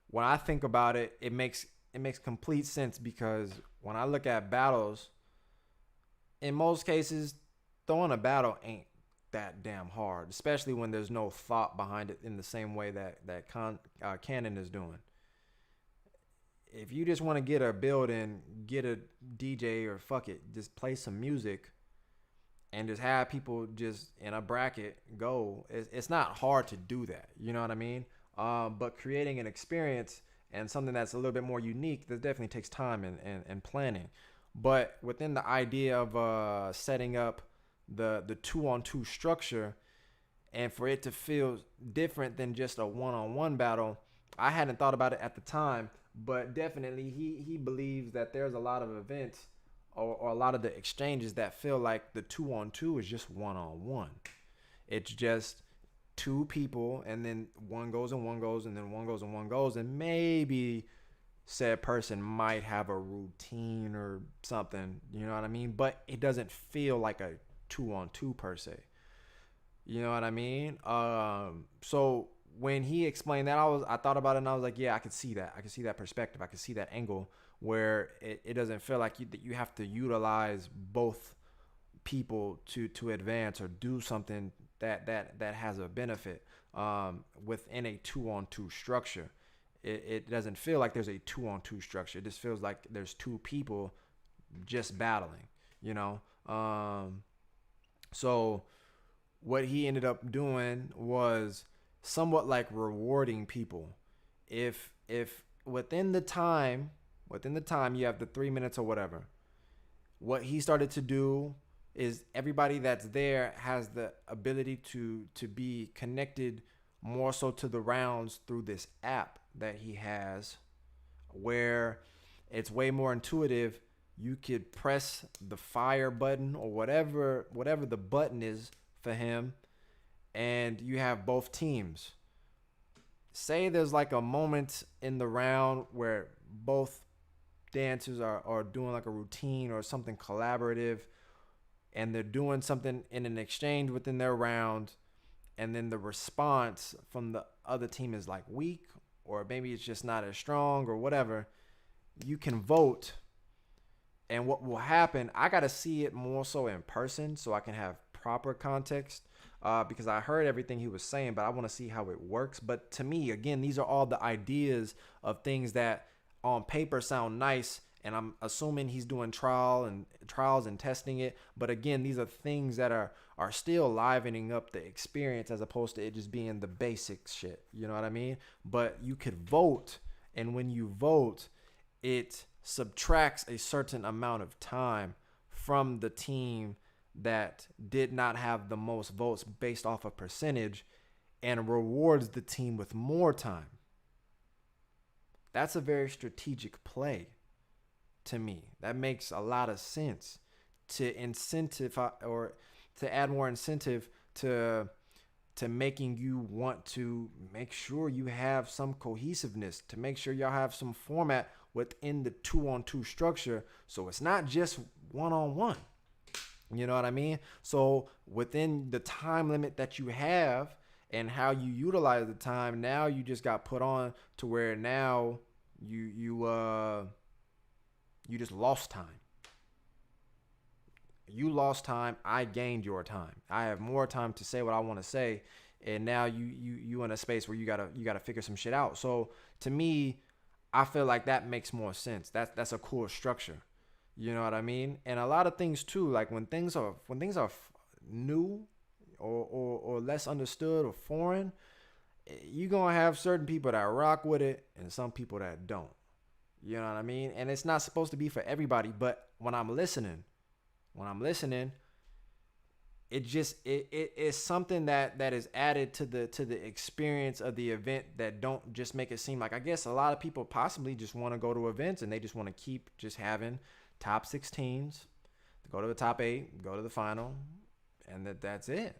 when I think about it, it makes complete sense because when I look at battles, in most cases, throwing a battle ain't that damn hard, especially when there's no thought behind it in the same way that Canon is doing. If you just want to get a build and get a DJ or fuck it, just play some music and just have people just in a bracket go, it's not hard to do that. You know what I mean? But creating an experience and something that's a little bit more unique, that definitely takes time and planning. But within the idea of setting up the 2-on-2 structure and for it to feel different than just a one-on-one battle, I hadn't thought about it at the time, but definitely he believes that there's a lot of events or a lot of the exchanges that feel like the 2-on-2 is just one-on-one. It's just two people and then one goes and one goes and then one goes and one goes, and maybe said person might have a routine or something, you know what I mean? But it doesn't feel like a 2-on-2 per se. You know what I mean? So when he explained that, I thought about it and I was like, yeah, I could see that. I could see that perspective. I could see that angle where it doesn't feel like you have to utilize both people to advance or do something that has a benefit within a 2-on-2 structure. It doesn't feel like there's a 2-on-2 structure. It just feels like there's two people just battling, you know? So what he ended up doing was somewhat like rewarding people. If within the time you have the 3 minutes or whatever, what he started to do is everybody that's there has the ability to be connected more so to the rounds through this app that he has, where it's way more intuitive. You could press the fire button or whatever the button is for him, and you have both teams. Say there's like a moment in the round where both dancers are doing like a routine or something collaborative, and they're doing something in an exchange within their round, and then the response from the other team is like weak, or maybe it's just not as strong or whatever. You can vote, and what will happen, I got to see it more so in person so I can have proper context, because I heard everything he was saying, but I want to see how it works. But to me, again, these are all the ideas of things that on paper sound nice, and I'm assuming he's doing trials and testing it. But again, these are things that are still livening up the experience as opposed to it just being the basic shit. You know what I mean? But you could vote, and when you vote, it subtracts a certain amount of time from the team that did not have the most votes based off of percentage, and rewards the team with more time. That's a very strategic play to me. That makes a lot of sense to incentivize or to add more incentive to making you want to make sure you have some cohesiveness, to make sure y'all have some format within the 2-on-2 structure, so it's not just one-on-one. You know what I mean? So within the time limit that you have and how you utilize the time, now you just got put on to where now you just lost time. You lost time. I gained your time. I have more time to say what I want to say and now you in a space where you gotta figure some shit out. So to me, I feel like that makes more sense. That's a cool structure. You know what I mean? And a lot of things too, like when things are new or less understood or foreign, you gonna have certain people that rock with it and some people that don't. You know what I mean? And it's not supposed to be for everybody, but when I'm listening, it is something that is added to the experience of the event, that don't just make it seem like, I guess a lot of people possibly just want to go to events and they just want to keep just having top 16s, go to the top 8, go to the final, and that's it.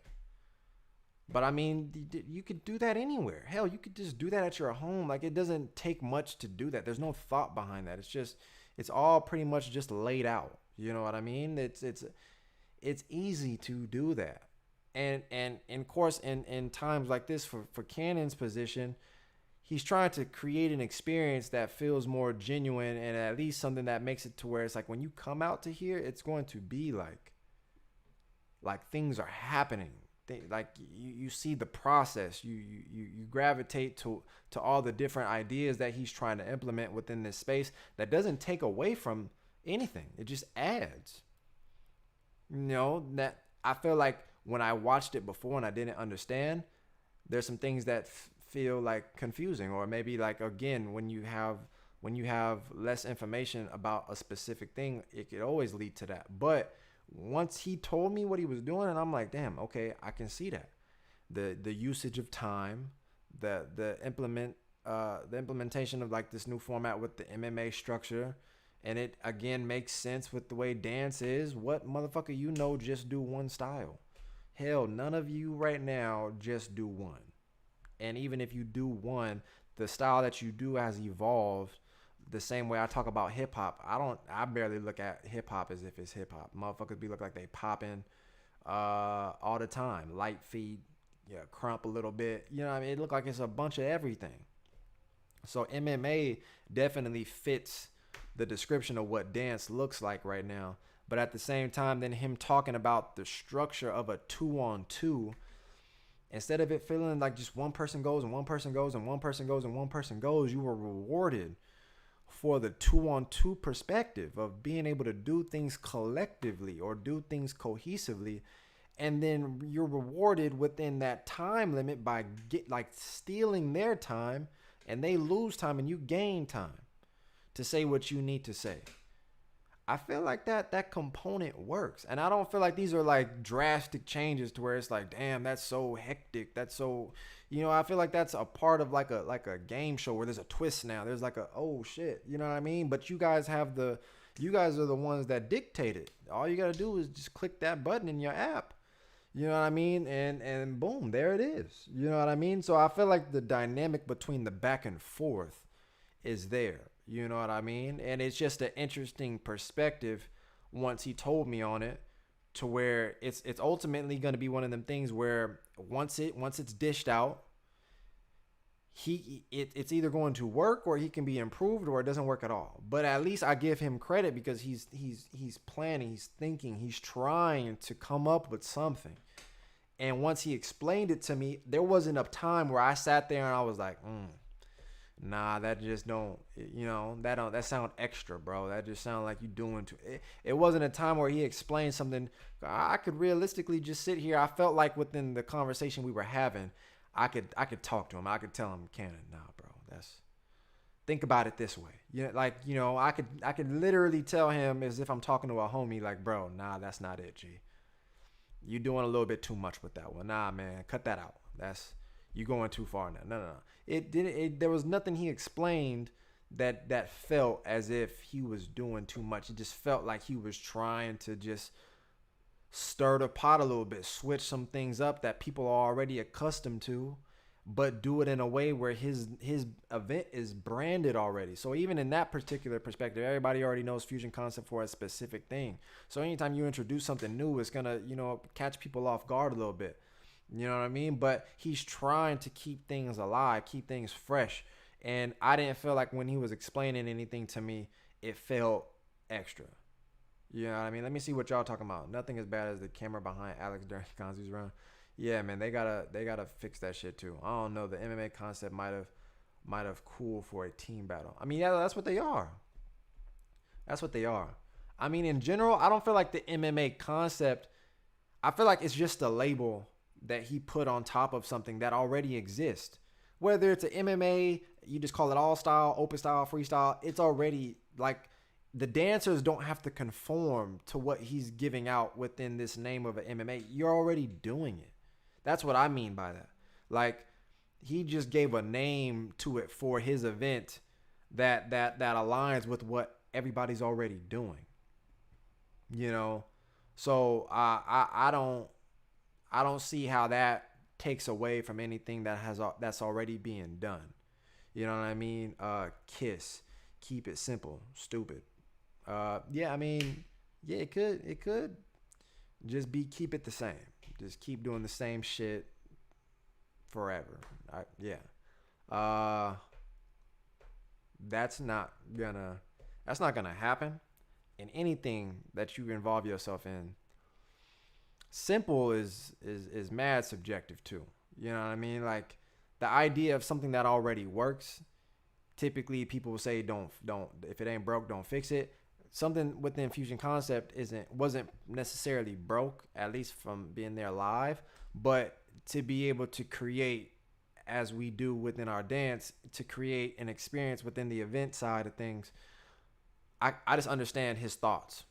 But I mean, you could do that anywhere. Hell, you could just do that at your home. Like, it doesn't take much to do that. There's no thought behind that. It's all pretty much just laid out. You know what I mean? It's easy to do that. And of course, in times like this, for Cannon's position, he's trying to create an experience that feels more genuine, and at least something that makes it to where it's like, when you come out to here, it's going to be like things are happening. Like you see the process. You gravitate to all the different ideas that he's trying to implement within this space. That doesn't take away from anything. It just adds. That I feel like when I watched it before and I didn't understand, there's some things that feel like confusing, or maybe, like, again, when you have less information about a specific thing, it could always lead to that. But once he told me what he was doing, and I'm like, damn, okay, I can see that. The usage of time, the implementation of like this new format with the MMA structure, and it again makes sense with the way dance is. What motherfucker just do one style? Hell, none of you right now just do one. And even if you do one, the style that you do has evolved. The same way I talk about hip hop, I barely look at hip hop as if it's hip hop. Motherfuckers look like they popping all the time. Light feet, yeah, crump a little bit. You know what I mean? It look like it's a bunch of everything. So MMA definitely fits the description of what dance looks like right now. But at the same time, then him talking about the structure of a 2-on-2, instead of it feeling like just one person goes and one person goes and one person goes and one person goes, you were rewarded for the 2-on-2 perspective of being able to do things collectively or do things cohesively. And then you're rewarded within that time limit by stealing their time, and they lose time and you gain time to say what you need to say. I feel like that component works. And I don't feel like these are like drastic changes to where it's like, damn, that's so hectic. That's so, I feel like that's a part of like a game show where there's a twist now. There's like oh shit, you know what I mean? But you guys are the ones that dictate it. All you got to do is just click that button in your app. You know what I mean? And boom, there it is. You know what I mean? So I feel like the dynamic between the back and forth is there. You know what I mean? And it's just an interesting perspective once he told me on it, to where it's ultimately going to be one of them things where once it's dished out, it's either going to work or he can be improved, or it doesn't work at all. But at least I give him credit because he's planning, he's thinking, he's trying to come up with something. And once he explained it to me, there wasn't a time where I sat there and I was like, nah, that just don't, that sound extra, bro. That just sound like you doing too. It wasn't a time where he explained something I could realistically just sit here. I felt like within the conversation we were having, I could talk to him. I could tell him, Cannon, nah, bro, think about it this way. I could literally tell him as if I'm talking to a homie, like, bro, nah, that's not it, G. You doing a little bit too much with that one. Nah, man, cut that out. You going too far now. No. There was nothing he explained that felt as if he was doing too much. It just felt like he was trying to just stir the pot a little bit, switch some things up that people are already accustomed to, but do it in a way where his event is branded already. So even in that particular perspective, everybody already knows Fusion Concept for a specific thing. So anytime you introduce something new, it's gonna, catch people off guard a little bit. You know what I mean? But he's trying to keep things alive, keep things fresh. And I didn't feel like when he was explaining anything to me, it felt extra. You know what I mean? Let me see what y'all talking about. Nothing as bad as the camera behind Alex during Kanzi's run. Yeah, man, they gotta fix that shit too. I don't know. The MMA concept might have cool for a team battle. I mean, yeah, that's what they are. That's what they are. I mean, in general, I don't feel like the MMA concept. I feel like it's just a label that he put on top of something that already exists. Whether it's an MMA, you just call it all style, open style, freestyle. It's already like the dancers don't have to conform to what he's giving out within this name of an MMA. You're already doing it. That's what I mean by that. Like he just gave a name to it for his event that aligns with what everybody's already doing. You know, so I don't see how that takes away from anything that's already being done. You know what I mean? Kiss, keep it simple, stupid. Yeah, I mean, yeah, it could just be keep it the same. Just keep doing the same shit forever. Yeah. Uh, that's not gonna that's not gonna happen in anything that you involve yourself in. Simple is mad subjective too. You know what I mean? Like the idea of something that already works. Typically, people will say don't if it ain't broke, don't fix it. Something within Fusion Concept wasn't necessarily broke, at least from being there live, but to be able to create as we do within our dance to create an experience within the event side of things. I just understand his thoughts.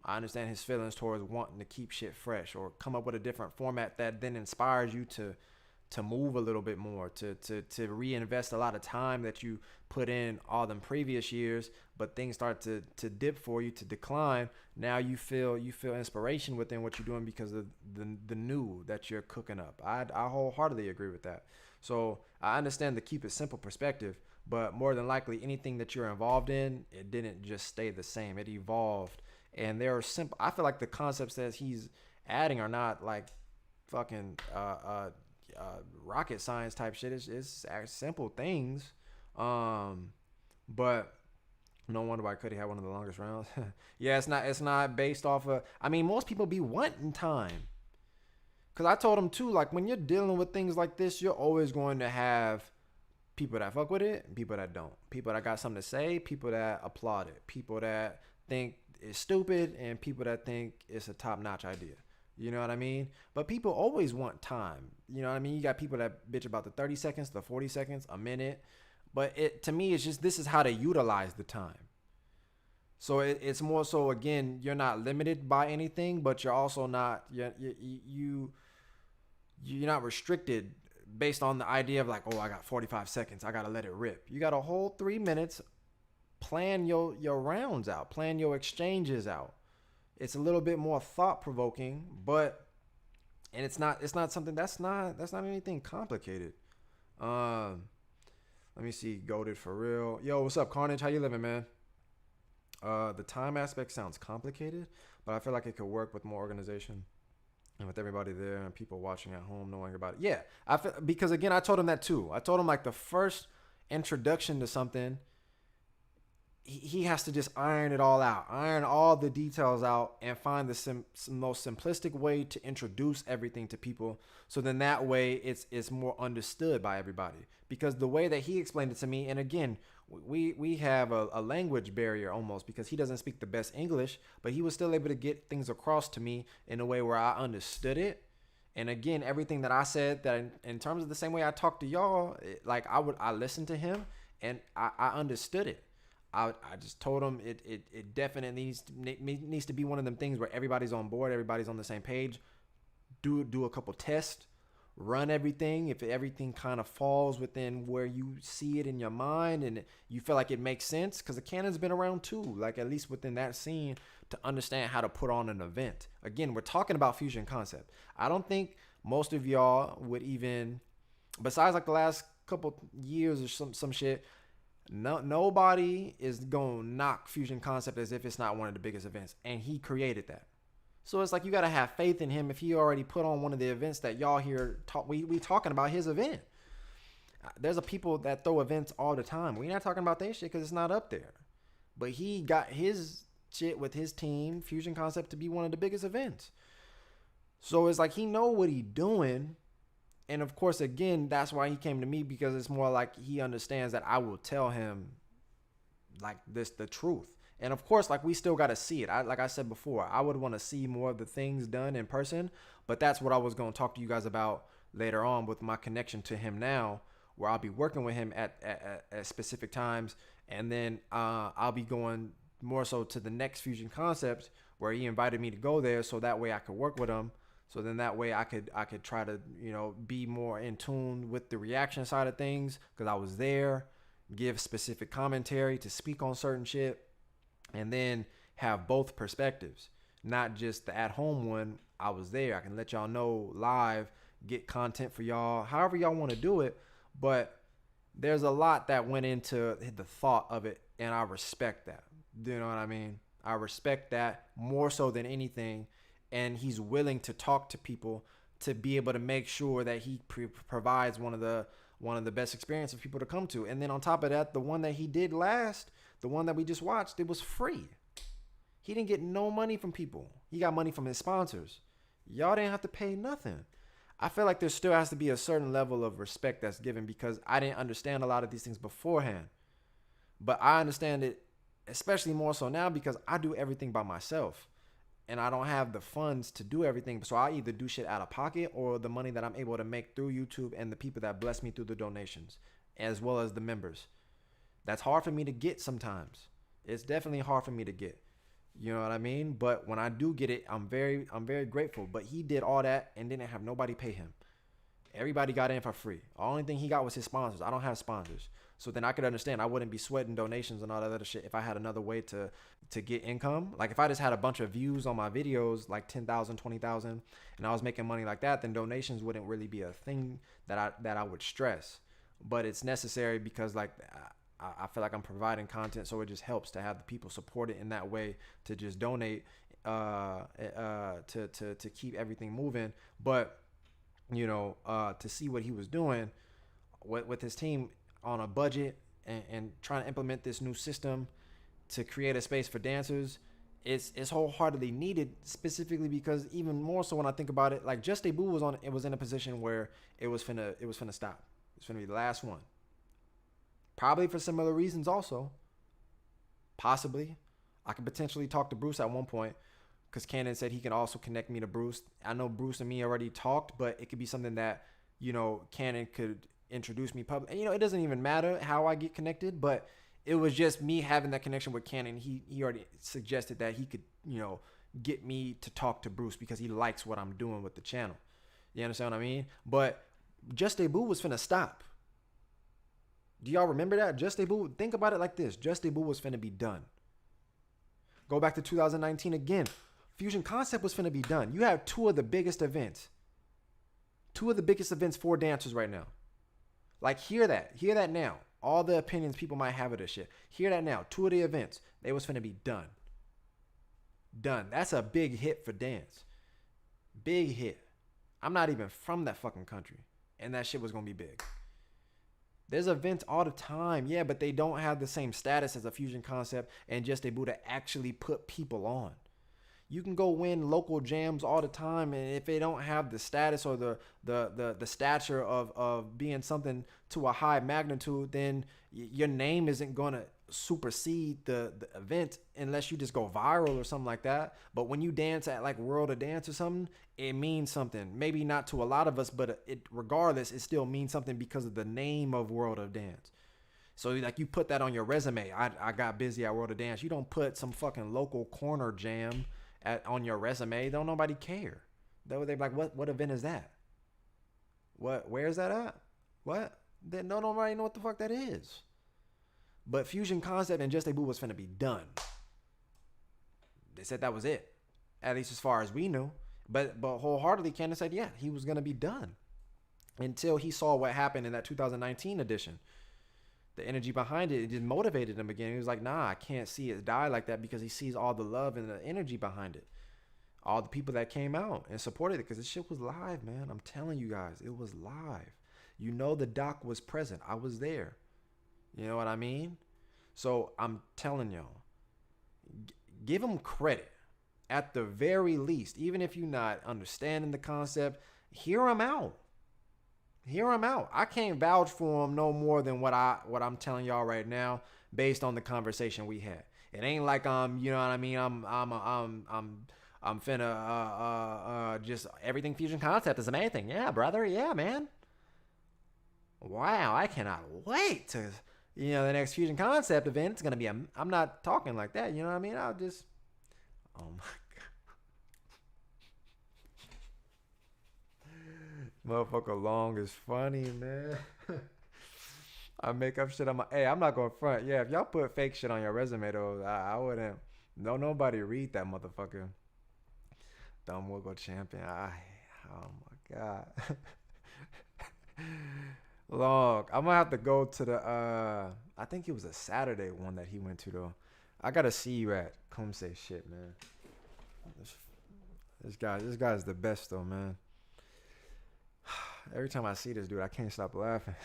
I understand his feelings towards wanting to keep shit fresh or come up with a different format that then inspires you to move a little bit more, to reinvest a lot of time that you put in all them previous years, but things start to dip for you, to decline. Now you feel inspiration within what you're doing because of the new that you're cooking up. I wholeheartedly agree with that. So I understand the keep it simple perspective, but more than likely anything that you're involved in, it didn't just stay the same. It evolved. And there are simple. I feel like the concepts that he's adding are not like fucking rocket science type shit. It's simple things. But no wonder why Cuddy had one of the longest rounds. Yeah, it's not based off of. I mean, most people be wanting time. Cause I told him too, like when you're dealing with things like this, you're always going to have people that fuck with it and people that don't. People that got something to say, people that applaud it, people that think it's stupid, and people that think it's a top-notch idea. You know what I mean? But people always want time. You know what I mean? You got people that bitch about the 30 seconds, the 40 seconds, a minute. But to me, it's just this is how they utilize the time. So it's more so, again, you're not limited by anything, but you're also not you're not restricted based on the idea of like, oh, I got 45 seconds, I gotta let it rip. You got a whole 3 minutes. Plan your rounds out, plan your exchanges out. It's a little bit more thought provoking, but and it's not something that's not anything complicated. Let me see, goated for real. Yo, what's up, Carnage? How you living, man? The time aspect sounds complicated, but I feel like it could work with more organization and with everybody there and people watching at home knowing about it. Yeah, I feel, because again, I told him that too. I told him like the first introduction to something, he has to just iron it all out, iron all the details out, and find the most simplistic way to introduce everything to people. So then that way it's more understood by everybody. Because the way that he explained it to me, and again, we have a language barrier almost because he doesn't speak the best English, but he was still able to get things across to me in a way where I understood it. And again, everything that I said, that in terms of the same way I talk to y'all, like I listened to him and I understood it. I just told him it definitely needs to be one of them things where everybody's on board, everybody's on the same page. Do a couple tests, run everything. If everything kind of falls within where you see it in your mind and you feel like it makes sense, because the canon's been around too, like at least within that scene, to understand how to put on an event. Again, we're talking about Fusion Concept. I don't think most of y'all would even, besides like the last couple years or some shit. No, nobody is gonna knock Fusion Concept as if it's not one of the biggest events, and he created that. So it's like you gotta have faith in him if he already put on one of the events that y'all here talk. We talking about his event. There's a people that throw events all the time. We're not talking about their shit because it's not up there. But he got his shit with his team, Fusion Concept, to be one of the biggest events. So it's like he know what he doing. And of course, again, that's why he came to me, because it's more like he understands that I will tell him like this, the truth. And of course, like we still got to see it. Like I said before, I would want to see more of the things done in person, but that's what I was going to talk to you guys about later on with my connection to him now, where I'll be working with him at specific times. And then I'll be going more so to the next Fusion Concepts where he invited me to go there. So that way I could work with him. So then that way I could try to, be more in tune with the reaction side of things, because I was there, give specific commentary to speak on certain shit, and then have both perspectives, not just the at home one. I was there. I can let y'all know live, get content for y'all, however y'all want to do it. But there's a lot that went into the thought of it, and I respect that. You know what I mean? I respect that more so than anything. And he's willing to talk to people to be able to make sure that he provides one of the best experiences for people to come to. And then on top of that, the one that he did last, the one that we just watched, it was free. He didn't get no money from people. He got money from his sponsors. Y'all didn't have to pay nothing. I feel like there still has to be a certain level of respect that's given, because I didn't understand a lot of these things beforehand. But I understand it especially more so now, because I do everything by myself. And I don't have the funds to do everything. So I either do shit out of pocket, or the money that I'm able to make through YouTube and the people that bless me through the donations, as well as the members. That's hard for me to get sometimes. It's definitely hard for me to get. You know what I mean? But when I do get it, I'm very grateful. But he did all that and didn't have nobody pay him. Everybody got in for free. The only thing he got was his sponsors. I don't have sponsors. So then I could understand I wouldn't be sweating donations and all that other shit if I had another way to get income. Like if I just had a bunch of views on my videos, like 10,000, 20,000, and I was making money like that, then donations wouldn't really be a thing that I would stress. But it's necessary because like I feel like I'm providing content, so it just helps to have the people support it in that way, to just donate to keep everything moving. But to see what he was doing with his team on a budget and trying to implement this new system to create a space for dancers, it's wholeheartedly needed, specifically because even more so when I think about it, like Just Debut was in a position where it was finna stop. It's finna be the last one. Probably for similar reasons also. Possibly. I could potentially talk to Bruce at one point, because Cannon said he can also connect me to Bruce. I know Bruce and me already talked, but it could be something that, Cannon could introduce me public. And, it doesn't even matter how I get connected, but it was just me having that connection with Cannon. He already suggested that he could, get me to talk to Bruce because he likes what I'm doing with the channel. You understand what I mean? But Just Debut was finna stop. Do y'all remember that? Just Debut, think about it like this. Just Debut was finna be done. Go back to 2019 again. Fusion Concept was finna be done. You have two of the biggest events. Two of the biggest events for dancers right now. Like, hear that. Hear that now. All the opinions people might have of this shit. Hear that now. Two of the events, they was finna be done. Done. That's a big hit for dance. Big hit. I'm not even from that fucking country. And that shit was gonna be big. There's events all the time, yeah, but they don't have the same status as a Fusion Concept and Just Debut to actually put people on. You can go win local jams all the time, and if they don't have the status or the stature of being something to a high magnitude, then your name isn't gonna supersede the event unless you just go viral or something like that. But when you dance at like World of Dance or something, it means something. Maybe not to a lot of us, but regardless, it still means something because of the name of World of Dance. So like you put that on your resume. I got busy at World of Dance. You don't put some fucking local corner jam on your resume. Don't nobody care. They're like, what event is that? Where is that at? What? Then nobody know what the fuck that is. But Fusion Concept and Just Debut was finna be done. They said that was it, at least as far as we knew. But wholeheartedly, Candace said, yeah, he was gonna be done until he saw what happened in that 2019 edition. The energy behind it just motivated him again. He was like, nah, I can't see it die like that, because he sees all the love and the energy behind it. All the people that came out and supported it, because this shit was live, man. I'm telling you guys, it was live. The doc was present. I was there. You know what I mean? So I'm telling y'all, give him credit. at the very least, even if you're not understanding the concept, hear them out. Hear them out. I can't vouch for them no more than what I'm telling y'all right now, based on the conversation we had. It ain't like you know what I mean. I'm finna just everything fusion concept is amazing. Yeah, brother. Yeah, man. Wow, I cannot wait to the next fusion concept event. It's gonna be I'm not talking like that. You know what I mean? I'll just oh my motherfucker long is funny, man. I make up shit on my. Hey, I'm not going front. Yeah, if y'all put fake shit on your resume though, I wouldn't. No, nobody read that motherfucker. Dumb Wiggle champion. Oh my god. Long. I'm gonna have to go to the. I think it was a Saturday one that he went to though. I gotta see you at. Come say shit, man. This guy's the best though, man. Every time I see this dude, I can't stop laughing.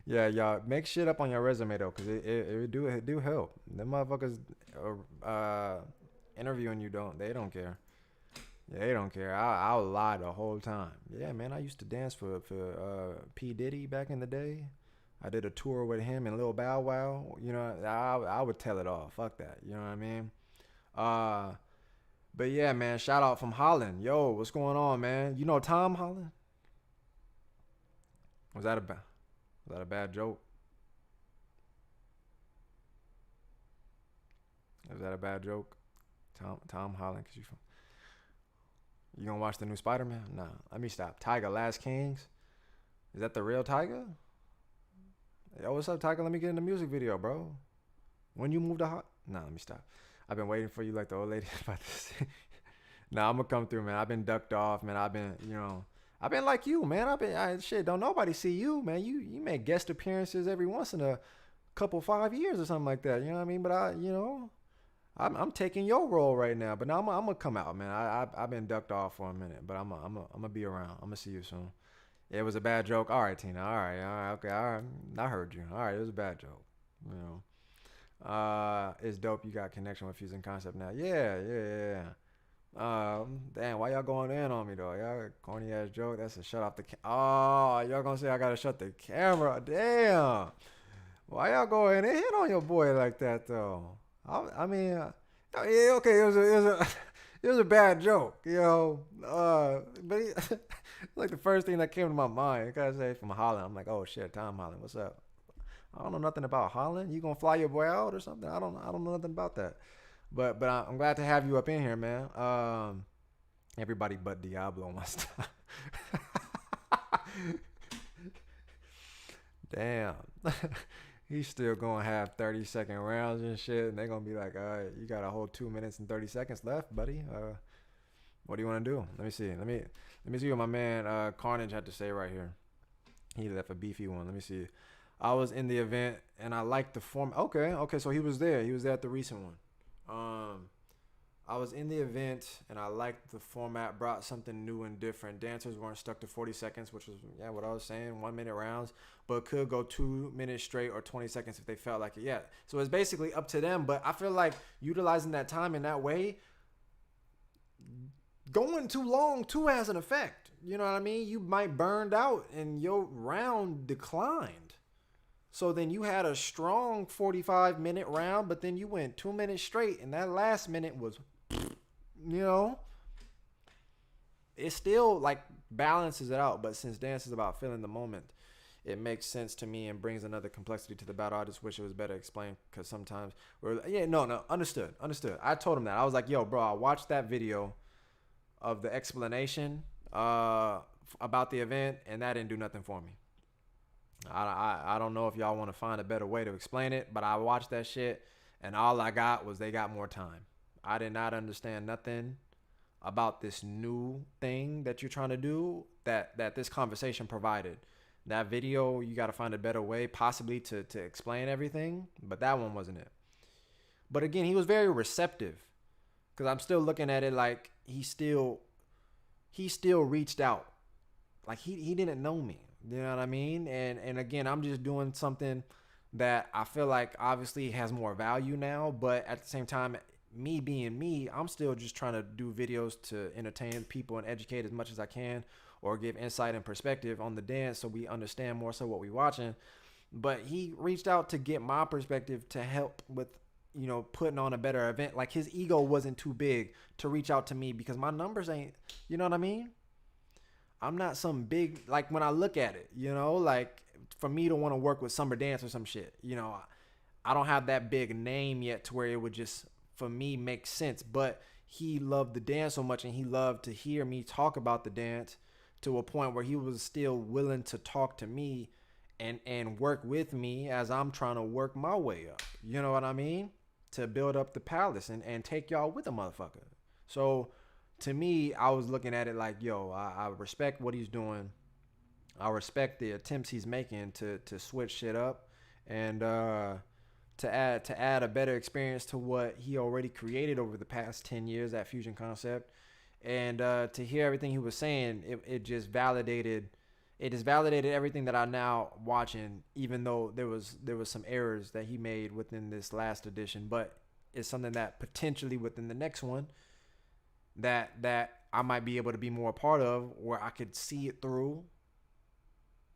Yeah, y'all make shit up on your resume though, cause it do help. Them motherfuckers interviewing you they don't care. Yeah, they don't care. I'll lie the whole time. Yeah, man, I used to dance for P Diddy back in the day. I did a tour with him and Lil Bow Wow. You know, I would tell it all. Fuck that. You know what I mean? But yeah, man, shout out from Holland. Yo, what's going on, man? You know Tom Holland? Was that a bad joke? Was that a bad joke? Tom Holland, cause you gonna watch the new Spider-Man? Nah, let me stop. Tyga, Last Kings. Is that the real Tyga? Yo, what's up, Tyga? Let me get in the music video, bro. When you move to hot? Nah, let me stop. I've been waiting for you like the old lady about to say. Nah, I'm gonna come through, man. I've been ducked off, man. I've been like you, man. Shit, don't nobody see you, man. You make guest appearances every once in a couple 5 years or something like that. You know what I mean? But I'm taking your role right now. But now I'm gonna come out, man. I've been ducked off for a minute, but I'm gonna be around. I'm gonna see you soon. Yeah, it was a bad joke. All right, Tina. All right, okay, all right. I heard you. All right, it was a bad joke. You know, it's dope. You got connection with Fusion Concept now. Yeah. Damn, why y'all going in on me though? Y'all corny ass joke. That's a shut off the. Oh, y'all gonna say I gotta shut the camera? Damn. Why y'all going in and hit on your boy like that though? I mean, yeah, okay. It was a bad joke, but like the first thing that came to my mind. I gotta say from Holland. I'm like, oh shit, Tom Holland, what's up? I don't know nothing about Holland. You gonna fly your boy out or something? I don't know nothing about that. But I'm glad to have you up in here, man. Everybody but Diablo must. Damn. He's still gonna have 30-second rounds and shit, and they're gonna be like, all right, you got a whole 2 minutes and 30 seconds left, buddy. What do you want to do? Let me see. Let me see what my man Carnage had to say right here. He left a beefy one. Let me see. I was in the event and I liked the form. Okay. So he was there. He was there at the recent one. I was in the event and I liked the format, brought something new and different. Dancers weren't stuck to 40 seconds, which was what I was saying, 1 minute rounds, but could go 2 minutes straight or 20 seconds if they felt like it. Yeah. So it's basically up to them. But I feel like utilizing that time in that way, going too long too has an effect. You know what I mean? You might burned out and your round declined. So then you had a strong 45-minute round, but then you went 2 minutes straight, and that last minute was, it still like balances it out. But since dance is about feeling the moment, it makes sense to me and brings another complexity to the battle. I just wish it was better explained because sometimes understood. I told him that. I was like, yo, bro, I watched that video of the explanation about the event, and that didn't do nothing for me. I don't know if y'all want to find a better way to explain it, but I watched that shit and all I got was they got more time. I did not understand nothing about this new thing that you're trying to do that this conversation provided. That video, you got to find a better way possibly to explain everything, but that one wasn't it. But again, he was very receptive because I'm still looking at it like he still reached out. Like he didn't know me. You know what I mean? And again, I'm just doing something that I feel like obviously has more value now, but at the same time, me being me, I'm still just trying to do videos to entertain people and educate as much as I can, or give insight and perspective on the dance so we understand more so what we watching. But he reached out to get my perspective to help with, you know, putting on a better event. Like, his ego wasn't too big to reach out to me because my numbers ain't, you know what I mean? I'm not some big, like, when I look at it, you know, like, for me to want to work with Summer Dance or some shit, you know, I don't have that big name yet to where it would just, for me, make sense. But he loved the dance so much, and he loved to hear me talk about the dance to a point where he was still willing to talk to me and work with me as I'm trying to work my way up. You know what I mean? To build up the palace and take y'all with a motherfucker. So to me, I was looking at it like, yo, I respect what he's doing. I respect the attempts he's making to switch shit up and to add a better experience to what he already created over the past 10 years at Fusion Concept. And to hear everything he was saying, it just validated everything that I now watching, even though there was some errors that he made within this last edition. But it's something that potentially within the next one that I might be able to be more a part of, where I could see it through,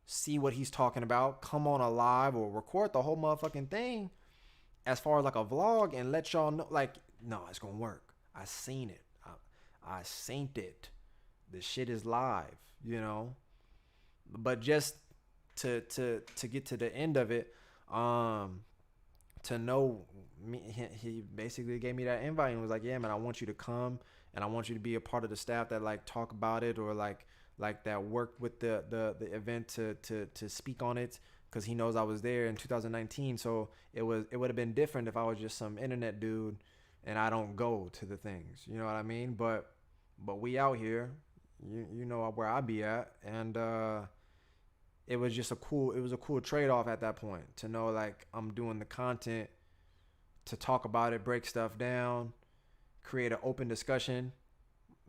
see what he's talking about, come on a live or record the whole motherfucking thing as far as like a vlog and let y'all know, like, no, it's gonna work. I seen it. I synced it. The shit is live, you know. But just to get to the end of it, to know me, he basically gave me that invite and was like, yeah, man, I want you to come and I want you to be a part of the staff that like talk about it, or like that worked with the event to speak on it, because he knows I was there in 2019. So it would have been different if I was just some internet dude and I don't go to the things, you know what I mean? But we out here, you know where I be at, and it was just a cool trade-off at that point, to know like I'm doing the content to talk about it, break stuff down, create an open discussion,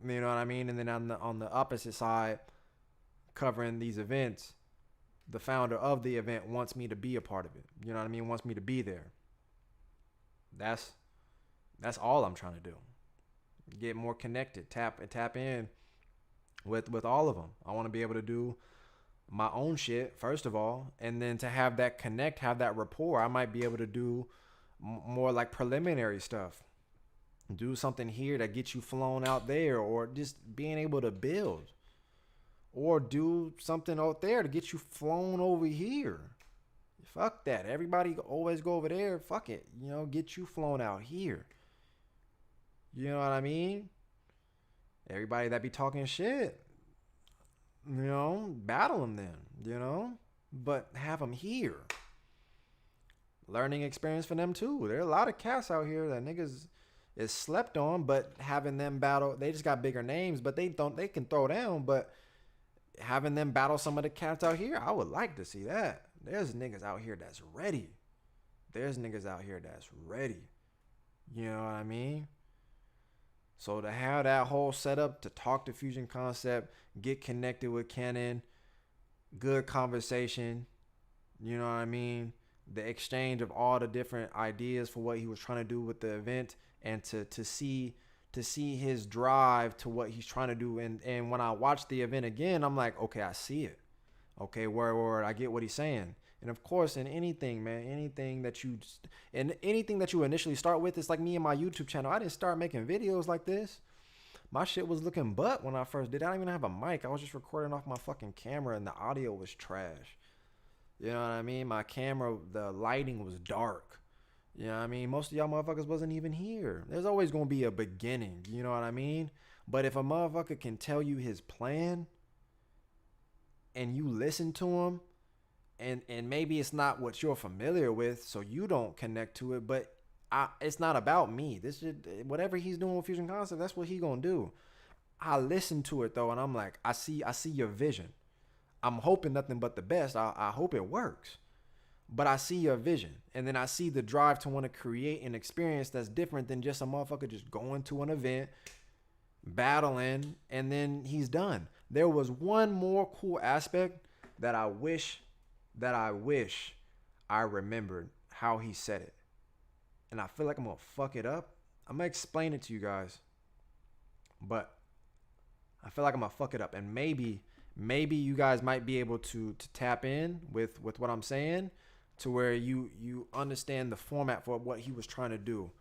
you know what I mean? And then on the opposite side, covering these events, the founder of the event wants me to be a part of it. You know what I mean? Wants me to be there. That's all I'm trying to do. Get more connected, tap in with all of them. I want to be able to do my own shit first of all, and then to have that connect, have that rapport. I might be able to do more like preliminary stuff. Do something here that gets you flown out there, or just being able to build, or do something out there to get you flown over here. Fuck that. Everybody always go over there. Fuck it. You know, get you flown out here. You know what I mean? Everybody that be talking shit, you know, battle them then, you know, but have them here. Learning experience for them too. There are a lot of cats out here that niggas is slept on, but having them battle, they just got bigger names, but they can throw down, but having them battle some of the cats out here, I would like to see that. There's niggas out here that's ready. You know what I mean? So to have that whole setup, to talk to Fusion Concept, get connected with Kenan, good conversation, you know what I mean? The exchange of all the different ideas for what he was trying to do with the event, and to see his drive to what he's trying to do. And when I watch the event again, I'm like, okay, I see it. Okay, word, I get what he's saying. And of course, in anything, man, anything that you initially start with, it's like me and my YouTube channel. I didn't start making videos like this. My shit was looking butt when I first did. I didn't even have a mic. I was just recording off my fucking camera, and the audio was trash. You know what I mean? My camera, the lighting was dark. You know what I mean? Most of y'all motherfuckers wasn't even here. There's always going to be a beginning. You know what I mean? But if a motherfucker can tell you his plan and you listen to him, and maybe it's not what you're familiar with, so you don't connect to it, but it's not about me. This is whatever he's doing with Fusion Concept, that's what he going to do. I listen to it though, and I'm like, I see your vision. I'm hoping nothing but the best. I hope it works. But I see your vision. And then I see the drive to want to create an experience that's different than just a motherfucker just going to an event, battling, and then he's done. There was one more cool aspect that I wish I remembered how he said it. And I feel like I'm going to fuck it up. I'm gonna explain it to you guys, but I feel like I'm gonna fuck it up, and maybe you guys might be able to tap in with what I'm saying, to where you understand the format for what he was trying to do.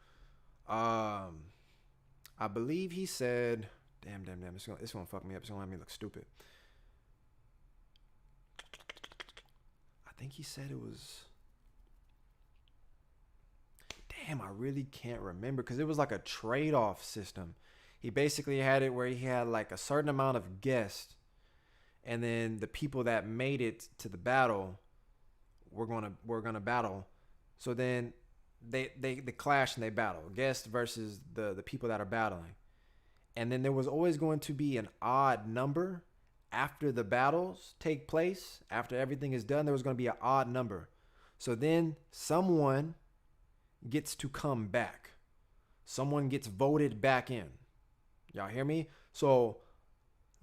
I believe he said, damn, it's gonna fuck me up. It's gonna let me look stupid. I think he said it was. Damn, I really can't remember because it was like a trade-off system. He basically had it where he had like a certain amount of guests, and then the people that made it to the battle were gonna battle. So then they clash and they battle, guests versus the people that are battling. And then there was always going to be an odd number after the battles take place. After everything is done, there was going to be an odd number. So then someone gets to come back. Someone gets voted back in. Y'all hear me? So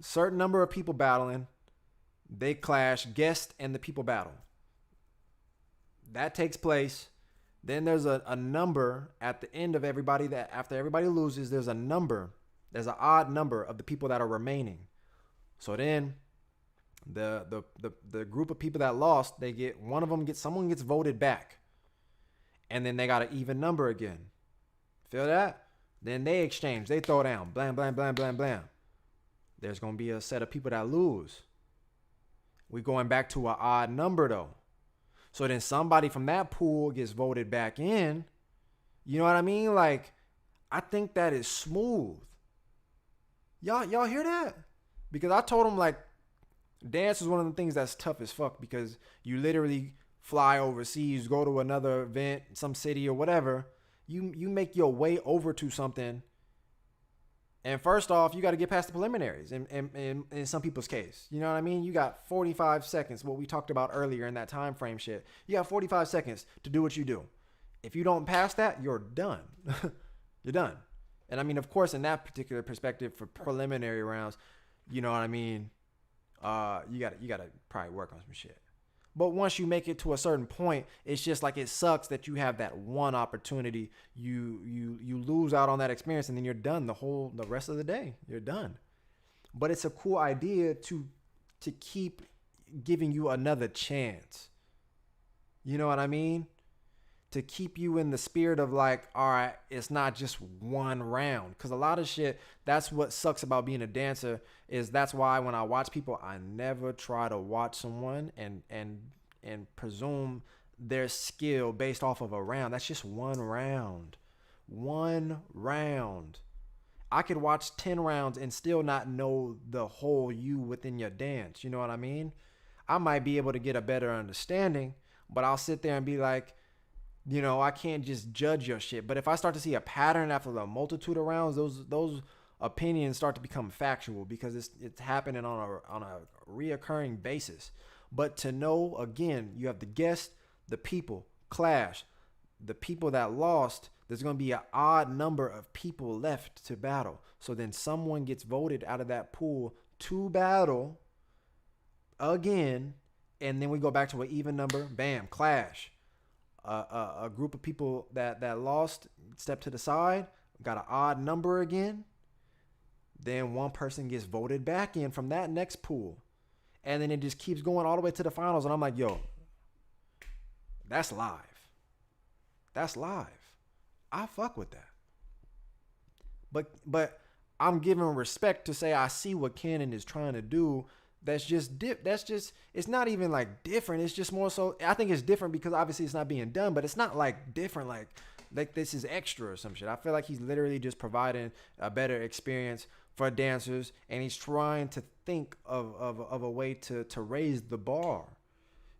certain number of people battling, they clash, guest and the people battle. That takes place. Then there's a number at the end of everybody, that after everybody loses, there's an odd number of the people that are remaining. So then the group of people that lost, someone gets voted back. And then they got an even number again. Feel that? Then they exchange. They throw down. Blam, blam, blam, blam, blam. There's going to be a set of people that lose. We going back to an odd number, though. So then somebody from that pool gets voted back in. You know what I mean? Like, I think that is smooth. Y'all hear that? Because I told him, like, dance is one of the things that's tough as fuck, because you literally fly overseas, go to another event, some city or whatever. You make your way over to something, and first off, you got to get past the preliminaries in some people's case. You know what I mean? You got 45 seconds, what we talked about earlier in that time frame shit. You got 45 seconds to do what you do. If you don't pass that, you're done. You're done. And I mean, of course, in that particular perspective for preliminary rounds, you know what I mean? You gotta probably work on some shit. But once you make it to a certain point, it's just like, it sucks that you have that one opportunity. You lose out on that experience, and then you're done the rest of the day. You're done. But it's a cool idea to keep giving you another chance. You know what I mean? To keep you in the spirit of like, all right, it's not just one round. Because a lot of shit, that's what sucks about being a dancer, is that's why when I watch people, I never try to watch someone and presume their skill based off of a round. That's just one round. One round. I could watch 10 rounds and still not know the whole you within your dance. You know what I mean? I might be able to get a better understanding, but I'll sit there and be like, you know, I can't just judge your shit. But if I start to see a pattern after the multitude of rounds, those opinions start to become factual, because it's happening on a reoccurring basis. But to know, again, you have the guest, the people, clash. The people that lost, there's going to be an odd number of people left to battle. So then someone gets voted out of that pool to battle again. And then we go back to an even number. Bam, clash. A group of people that lost step to the side, got an odd number again. Then one person gets voted back in from that next pool. And then it just keeps going all the way to the finals. And I'm like, yo, that's live. That's live. I fuck with that. But I'm giving respect to say I see what Cannon is trying to do. That's just it's not even like different. It's just more so, I think it's different because obviously it's not being done, but it's not like different like this is extra or some shit. I feel like he's literally just providing a better experience for dancers, and he's trying to think of a way to raise the bar.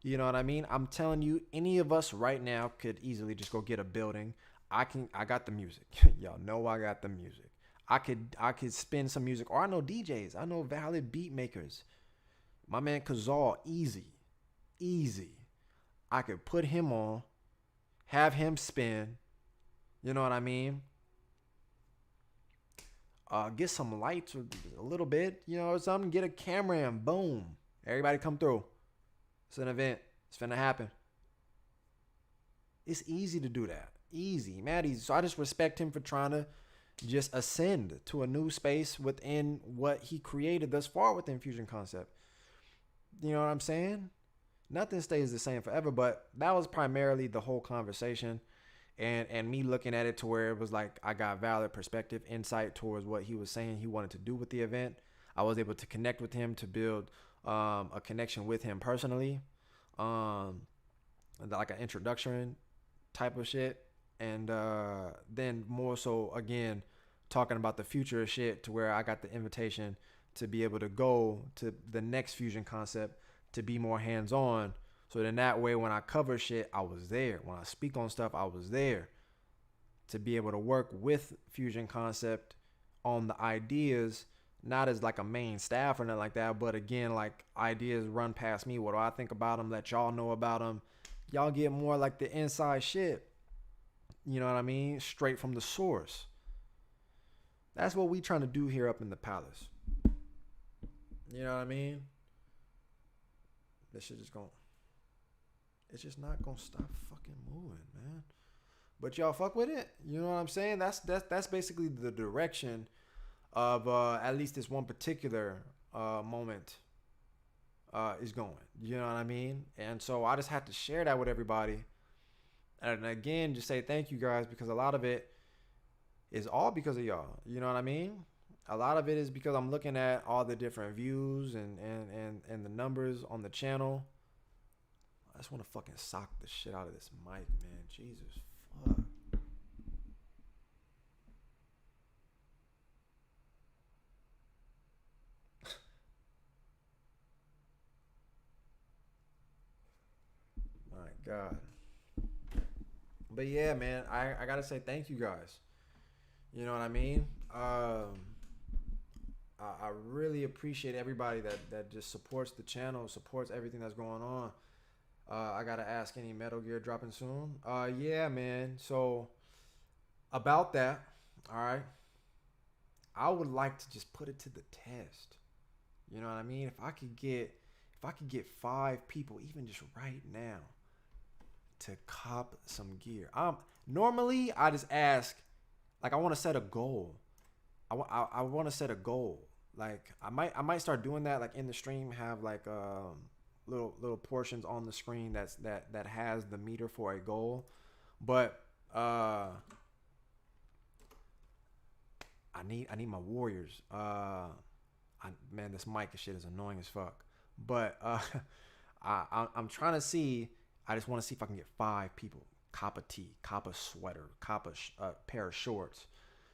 You know what I mean? I'm telling you, any of us right now could easily just go get a building. I got the music. Y'all know I got the music. I could spin some music, or I know DJs. I know valid beat makers. My man Kazal, easy. I could put him on, have him spin. You know what I mean? Get some lights a little bit, you know, or something. Get a camera and boom, everybody come through. It's an event. It's finna happen. It's easy to do that. Easy, mad easy. So I just respect him for trying to just ascend to a new space within what he created thus far within Fusion Concept. You know what I'm saying? Nothing stays the same forever, but that was primarily the whole conversation, and me looking at it to where it was like I got valid perspective, insight towards what he was saying he wanted to do with the event. I was able to connect with him to build a connection with him personally, um, like an introduction type of shit, and then more so again talking about the future of shit to where I got the invitation to be able to go to the next Fusion Concept to be more hands on. So then that way, when I cover shit, I was there. When I speak on stuff, I was there to be able to work with Fusion Concept on the ideas, not as like a main staff or nothing like that, but again, like ideas run past me. What do I think about them? Let y'all know about them. Y'all get more like the inside shit. You know what I mean? Straight from the source. That's what we trying to do here up in the palace. You know what I mean? This shit is going. It's just not gonna stop fucking moving, man. But y'all fuck with it. You know what I'm saying? That's basically the direction of at least this one particular moment is going. You know what I mean? And so I just had to share that with everybody. And again, just say thank you guys, because a lot of it is all because of y'all. You know what I mean? A lot of it is because I'm looking at all the different views and the numbers on the channel. I just want to fucking sock the shit out of this mic, man. Jesus fuck. My God. But yeah, man, I gotta say thank you guys. You know what I mean? I really appreciate everybody that just supports the channel, supports everything that's going on. I gotta ask, any Metal Gear dropping soon? Yeah, man. So about that, all right. I would like to just put it to the test. You know what I mean? If I could get 5 people, even just right now, to cop some gear. Normally I just ask, like, I want to set a goal. I want to set a goal. Like I might start doing that, like in the stream, have like little portions on the screen that has the meter for a goal. But I need my warriors. Man, this mic shit is annoying as fuck. But I'm trying to see. I just want to see if I can get 5 people. Cop a tee, cop a sweater, cop a pair of shorts.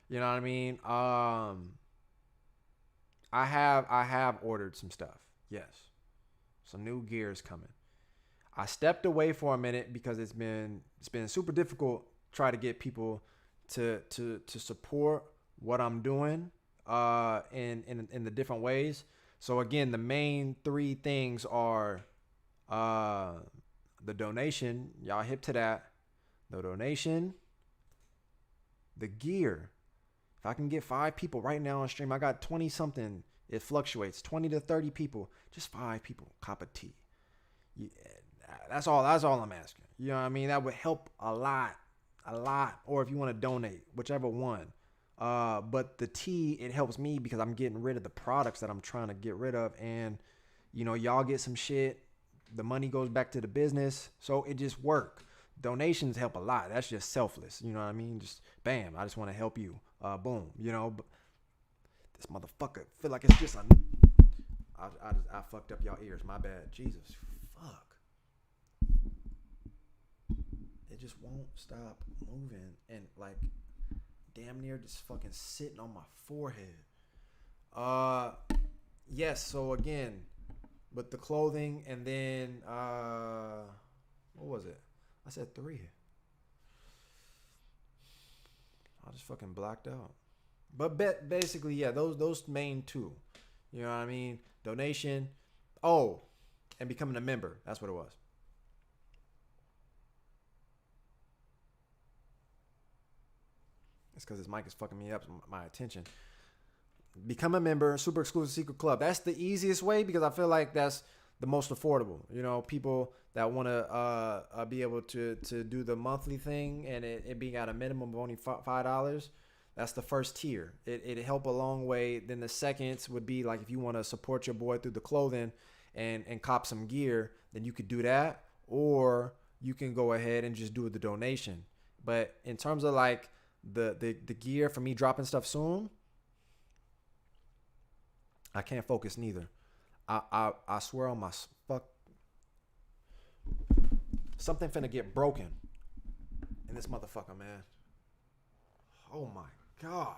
You know what I mean? I have ordered some stuff. Yes, some new gear is coming. I stepped away for a minute because it's been super difficult to try to get people to support what I'm doing in the different ways. So again, the main 3 things are the donation. Y'all hip to that. The donation, the gear. If I can get 5 people right now on stream, I got 20 something. It fluctuates, 20 to 30 people. Just 5 people cop a tee. That's all I'm asking. You know what I mean? That would help a lot. Or if you want to donate, whichever one. But the tee, it helps me because I'm getting rid of the products that I'm trying to get rid of, and you know, y'all get some shit. The money goes back to the business, so it just work. Donations help a lot. That's just selfless. You know what I mean? Just bam. I just want to help you. Boom. You know. But this motherfucker feel like it's just I fucked up y'all ears. My bad. Jesus. Fuck. It just won't stop moving and like damn near just fucking sitting on my forehead. Yes. So again, with the clothing, and then what was it? I said 3. I just fucking blacked out. But basically, yeah, those main 2. You know what I mean? Donation. Oh, and becoming a member. That's what it was. It's because this mic is fucking me up, my attention. Become a member, super exclusive secret club. That's the easiest way because I feel like that's the most affordable. You know, people that want to be able to do the monthly thing, and it being at a minimum of only $5. That's the first tier. It help a long way. Then the seconds would be like if you want to support your boy through the clothing and cop some gear, then you could do that, or you can go ahead and just do the donation. But in terms of like the gear for me dropping stuff soon, I can't focus neither. I swear on my fuck, something finna get broken in this motherfucker, man. Oh my god.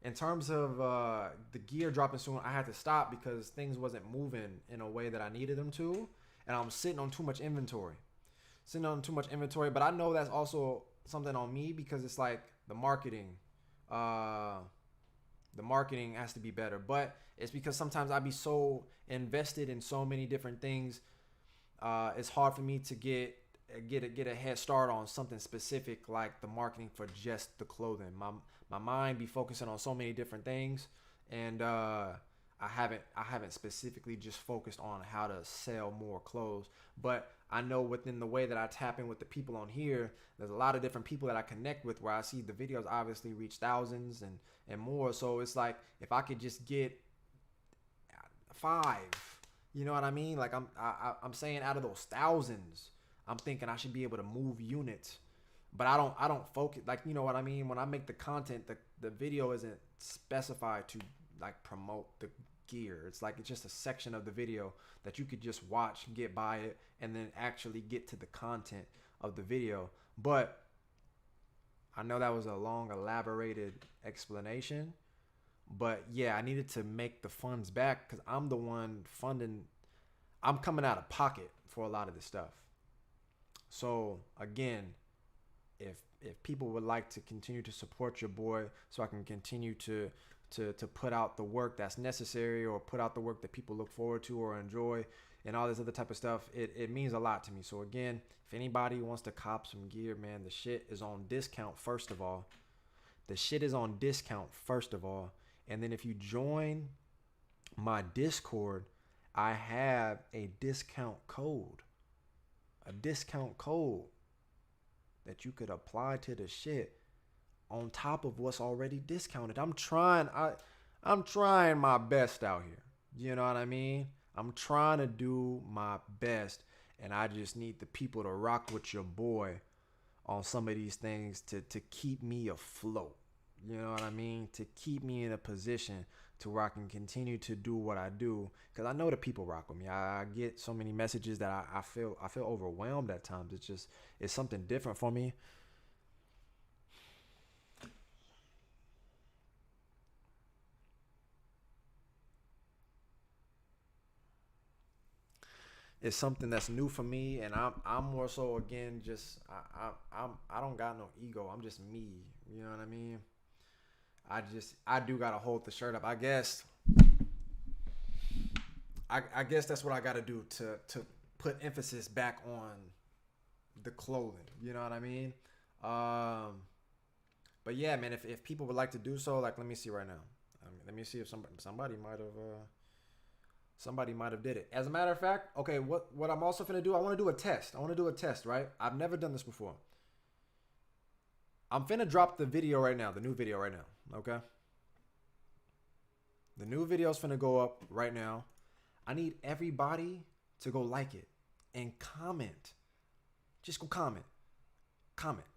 In terms of the gear dropping soon, I had to stop because things wasn't moving in a way that I needed them to, and I'm sitting on too much inventory. But I know that's also something on me because it's like the marketing. The marketing has to be better, but it's because sometimes I be so invested in so many different things. It's hard for me to get a head start on something specific like the marketing for just the clothing. My mind be focusing on so many different things, and I haven't specifically just focused on how to sell more clothes. But I know within the way that I tap in with the people on here, there's a lot of different people that I connect with where I see the videos obviously reach thousands and more. So it's like if I could just get 5, you know what I mean? Like I'm saying out of those thousands, I'm thinking I should be able to move units. But I don't focus, like, you know what I mean? When I make the content, the video isn't specified to like promote the gear. It's like it's just a section of the video that you could just watch, get by it, and then actually get to the content of the video. But I know that was a long, elaborated explanation. But yeah, I needed to make the funds back because I'm the one funding. I'm coming out of pocket for a lot of this stuff. So again, if people would like to continue to support your boy so I can continue to put out the work that's necessary or put out the work that people look forward to or enjoy and all this other type of stuff, it means a lot to me. So again, if anybody wants to cop some gear, man, the shit is on discount first of all. And then if you join my Discord, I have a discount code. That you could apply to the shit on top of what's already discounted. I'm trying my best out here. You know what I mean? I'm trying to do my best, and I just need the people to rock with your boy on some of these things to keep me afloat. You know what I mean? To keep me in a position to where I can continue to do what I do, because I know the people rock with me. I get so many messages that I feel overwhelmed at times. It's something different for me. It's something that's new for me, and I'm more so again just I don't got no ego. I'm just me. You know what I mean? I do gotta hold the shirt up. I guess that's what I gotta do to put emphasis back on the clothing. You know what I mean? But yeah, man, if people would like to do so, like, let me see right now. Let me see if somebody might have did it. As a matter of fact, okay, what I'm also gonna do, I want to do a test. Right? I've never done this before. I'm finna drop the video right now, the new video right now. Okay? The new video's finna go up right now. I need everybody to go like it and comment. Just go comment.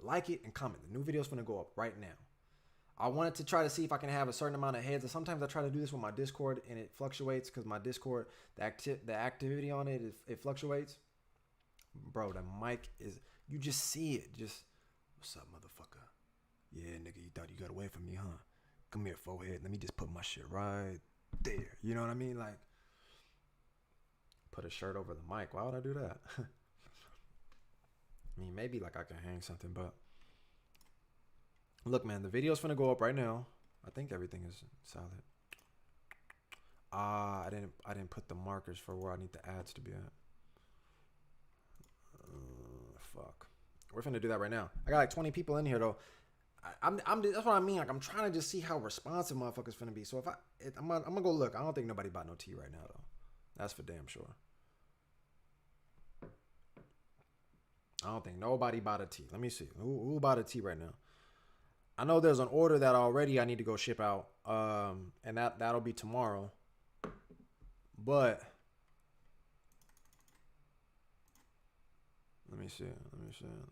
Like it and comment. The new video's finna go up right now. I wanted to try to see if I can have a certain amount of heads. And sometimes I try to do this with my Discord and it fluctuates because my Discord, the activity on it, it fluctuates. Bro, the mic is, you just see it. Just, what's up, motherfucker? Yeah, nigga, you thought you got away from me, huh? Come here, forehead. Let me just put my shit right there. You know what I mean? Like, put a shirt over the mic. Why would I do that? I mean, maybe like I can hang something, but look, man, the video's finna go up right now. I think everything is solid. I didn't put the markers for where I need the ads to be at. Fuck. We're finna do that right now. I got like 20 people in here though. that's what I mean. Like, I'm trying to just see how responsive motherfuckers finna be. So if I'm gonna go look. I don't think nobody bought no tea right now though. That's for damn sure. I don't think nobody bought a tea. Let me see. Who bought a tea right now? I know there's an order that already I need to go ship out. And that'll be tomorrow. But let me see.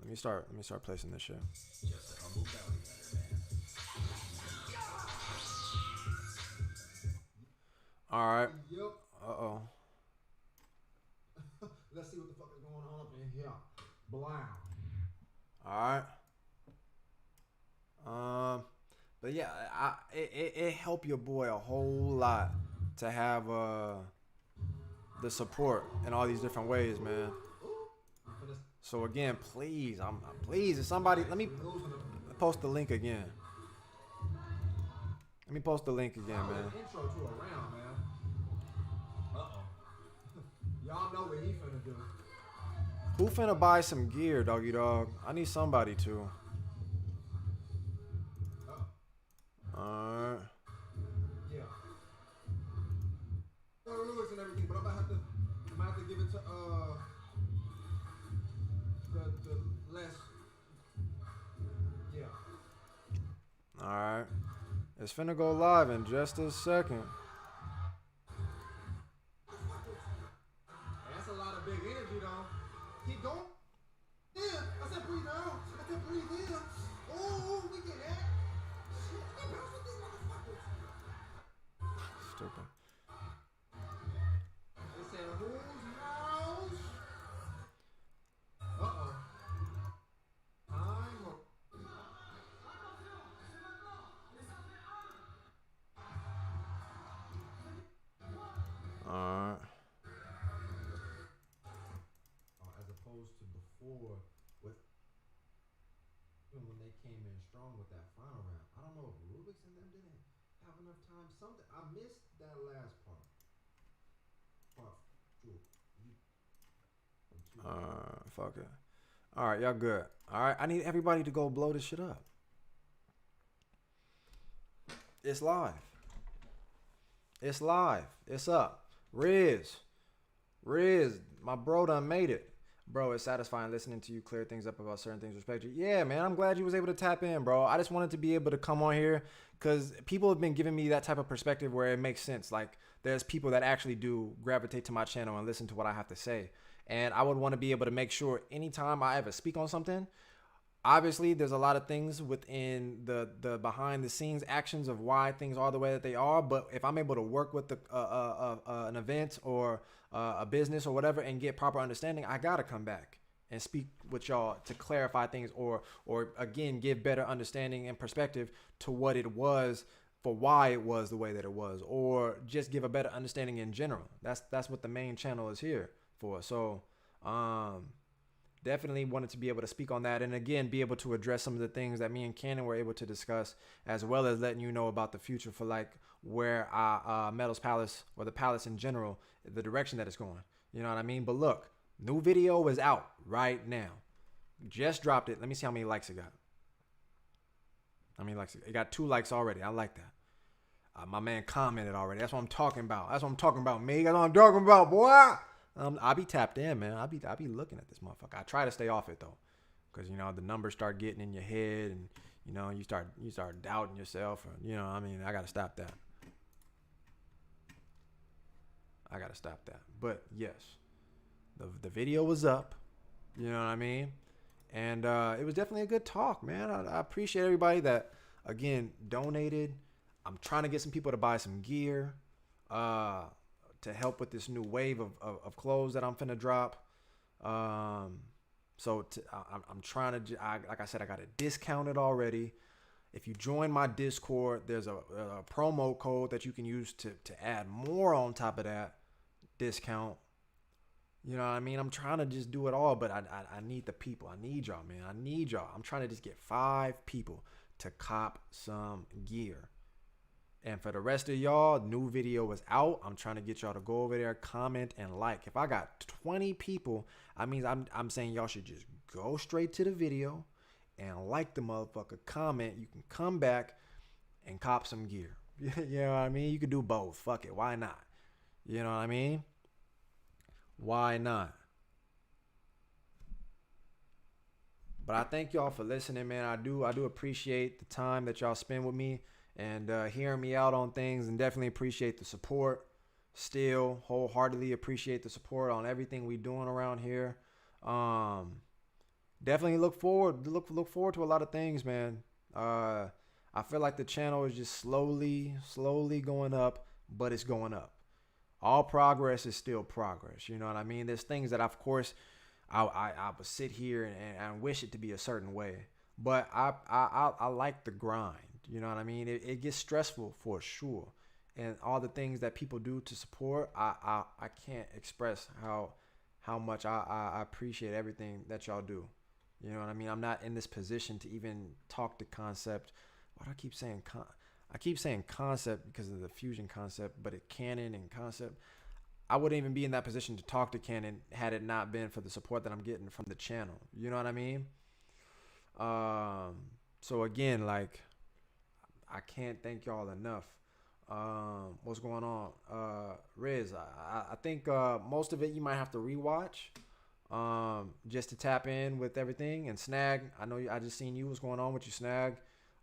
Let me start placing this shit. Just a humble bounty hunter, man. All right. Yep. Uh-oh. Let's see what the fuck is going on up in here. Blow. All right. But yeah, it helped your boy a whole lot to have the support in all these different ways, man. So again, please, please, if somebody, let me post the link again. Let me post the link again, man. Intro to a round, man. Y'all know what he finna do. Who finna buy some gear, doggy dog? I need somebody to. Alright. Yeah. Lyrics and everything, but I'm gonna have to give it to the less. Yeah. Alright. It's finna go live in just a second. That's a lot of big energy, though. Keep going. Yeah, I said breathe out. I said breathe in. Oh, we get that. Shit, get bounce with these motherfuckers. Stupid. They said whose house? Uh-oh. Alright. As opposed to before, with when they came in strong with that final round. I don't know if Rubik's and them didn't have enough time. Something I missed that last part. Fuck it. Alright, y'all good. Alright, I need everybody to go blow this shit up. It's live. It's live. It's up. Riz, my bro done made it. Bro, it's satisfying listening to you clear things up about certain things. Respect you. Yeah, man, I'm glad you was able to tap in, bro. I just wanted to be able to come on here because people have been giving me that type of perspective where it makes sense. Like, there's people that actually do gravitate to my channel and listen to what I have to say. And I would want to be able to make sure anytime I ever speak on something, obviously there's a lot of things within the behind the scenes actions of why things are the way that they are. But if I'm able to work with an event or a business or whatever and get proper understanding, I got to come back and speak with y'all to clarify things or again, give better understanding and perspective to what it was for why it was the way that it was, or just give a better understanding in general. That's what the main channel is here for. So, definitely wanted to be able to speak on that and again be able to address some of the things that me and Cannon were able to discuss, as well as letting you know about the future for like where Metals Palace or the Palace in general, the direction that it's going. You know what I mean? But look, new video is out right now. Just dropped it. Let me see how many likes it got. How many likes it got? 2 likes already. I like that. My man commented already. That's what I'm talking about. That's what I'm talking about, me. That's what I'm talking about, boy. I be tapped in, man. I be looking at this motherfucker. I try to stay off it though, because you know the numbers start getting in your head, and you know you start doubting yourself, or you know I mean I gotta stop that. But yes, the video was up. You know what I mean, and it was definitely a good talk, man. I appreciate everybody that again donated. I'm trying to get some people to buy some gear. To help with this new wave of clothes that I'm finna drop. So I'm trying to, like I said, I got it discounted already. If you join my Discord, there's a promo code that you can use to add more on top of that discount. You know what I mean? I'm trying to just do it all, but I need the people. I need y'all, man. I need y'all. I'm trying to just get 5 people to cop some gear. And for the rest of y'all, new video is out. I'm trying to get y'all to go over there, comment, and like. If I got 20 people, I mean, I'm saying y'all should just go straight to the video and like the motherfucker, comment, you can come back and cop some gear. You know what I mean? You could do both. Fuck it. Why not? You know what I mean? Why not? But I thank y'all for listening, man. I do appreciate the time that y'all spend with me and hearing me out on things, and definitely appreciate the support. Still wholeheartedly appreciate the support on everything we doing around here. Definitely look forward to a lot of things, man. I feel like the channel is just slowly going up, but it's going up. All progress is still progress. You know what I mean? There's things that, of course, I would sit here and wish it to be a certain way, but I like the grind. You know what I mean? It gets stressful for sure, and all the things that people do to support, I can't express how much I appreciate everything that y'all do. You know what I mean? I'm not in this position to even talk to concept. Why do I keep saying I keep saying concept because of the fusion concept, but canon and concept. I wouldn't even be in that position to talk to Canon had it not been for the support that I'm getting from the channel. You know what I mean? So again, like, I can't thank y'all enough. What's going on? Riz, I think most of it you might have to rewatch just to tap in with everything. And Snag, I know I just seen you. What's going on with you, Snag?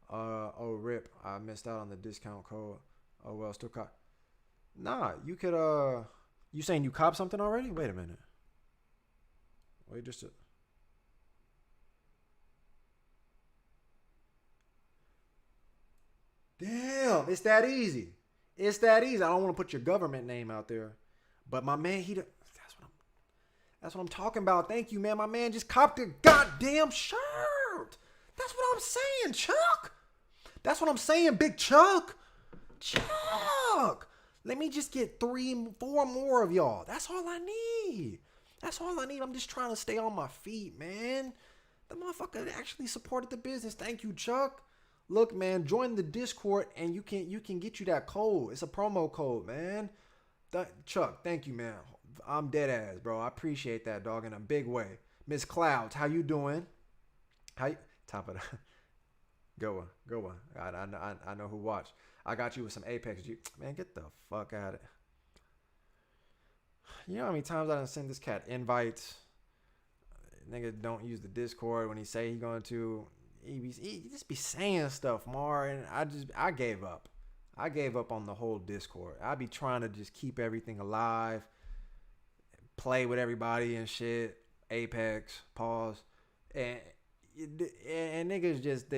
Oh, rip. I missed out on the discount code. Oh, well, still caught. Nah, you could, you saying you copped something already? Wait a minute. Wait just a... Damn, it's that easy. It's that easy. I don't want to put your government name out there. But my man, that's what I'm talking about. Thank you, man. My man just copped a goddamn shirt. That's what I'm saying, Chuck. That's what I'm saying, Big Chuck. Chuck. Let me just get 3, 4 more of y'all. That's all I need. That's all I need. I'm just trying to stay on my feet, man. The motherfucker actually supported the business. Thank you, Chuck. Look, man, join the Discord and you can get you that code. It's a promo code, man. Chuck, thank you, man. I'm dead ass, bro. I appreciate that, dog, in a big way. Miss Clouds, how you doing? Top of the go one. I know who watched. I got you with some Apex. Man, get the fuck out of it. You know how many times I done send this cat invites? Nigga don't use the Discord when he say he going to. He just be saying stuff, Mar, and I gave up. I gave up on the whole Discord. I be trying to just keep everything alive, play with everybody and shit. Apex, pause, and niggas just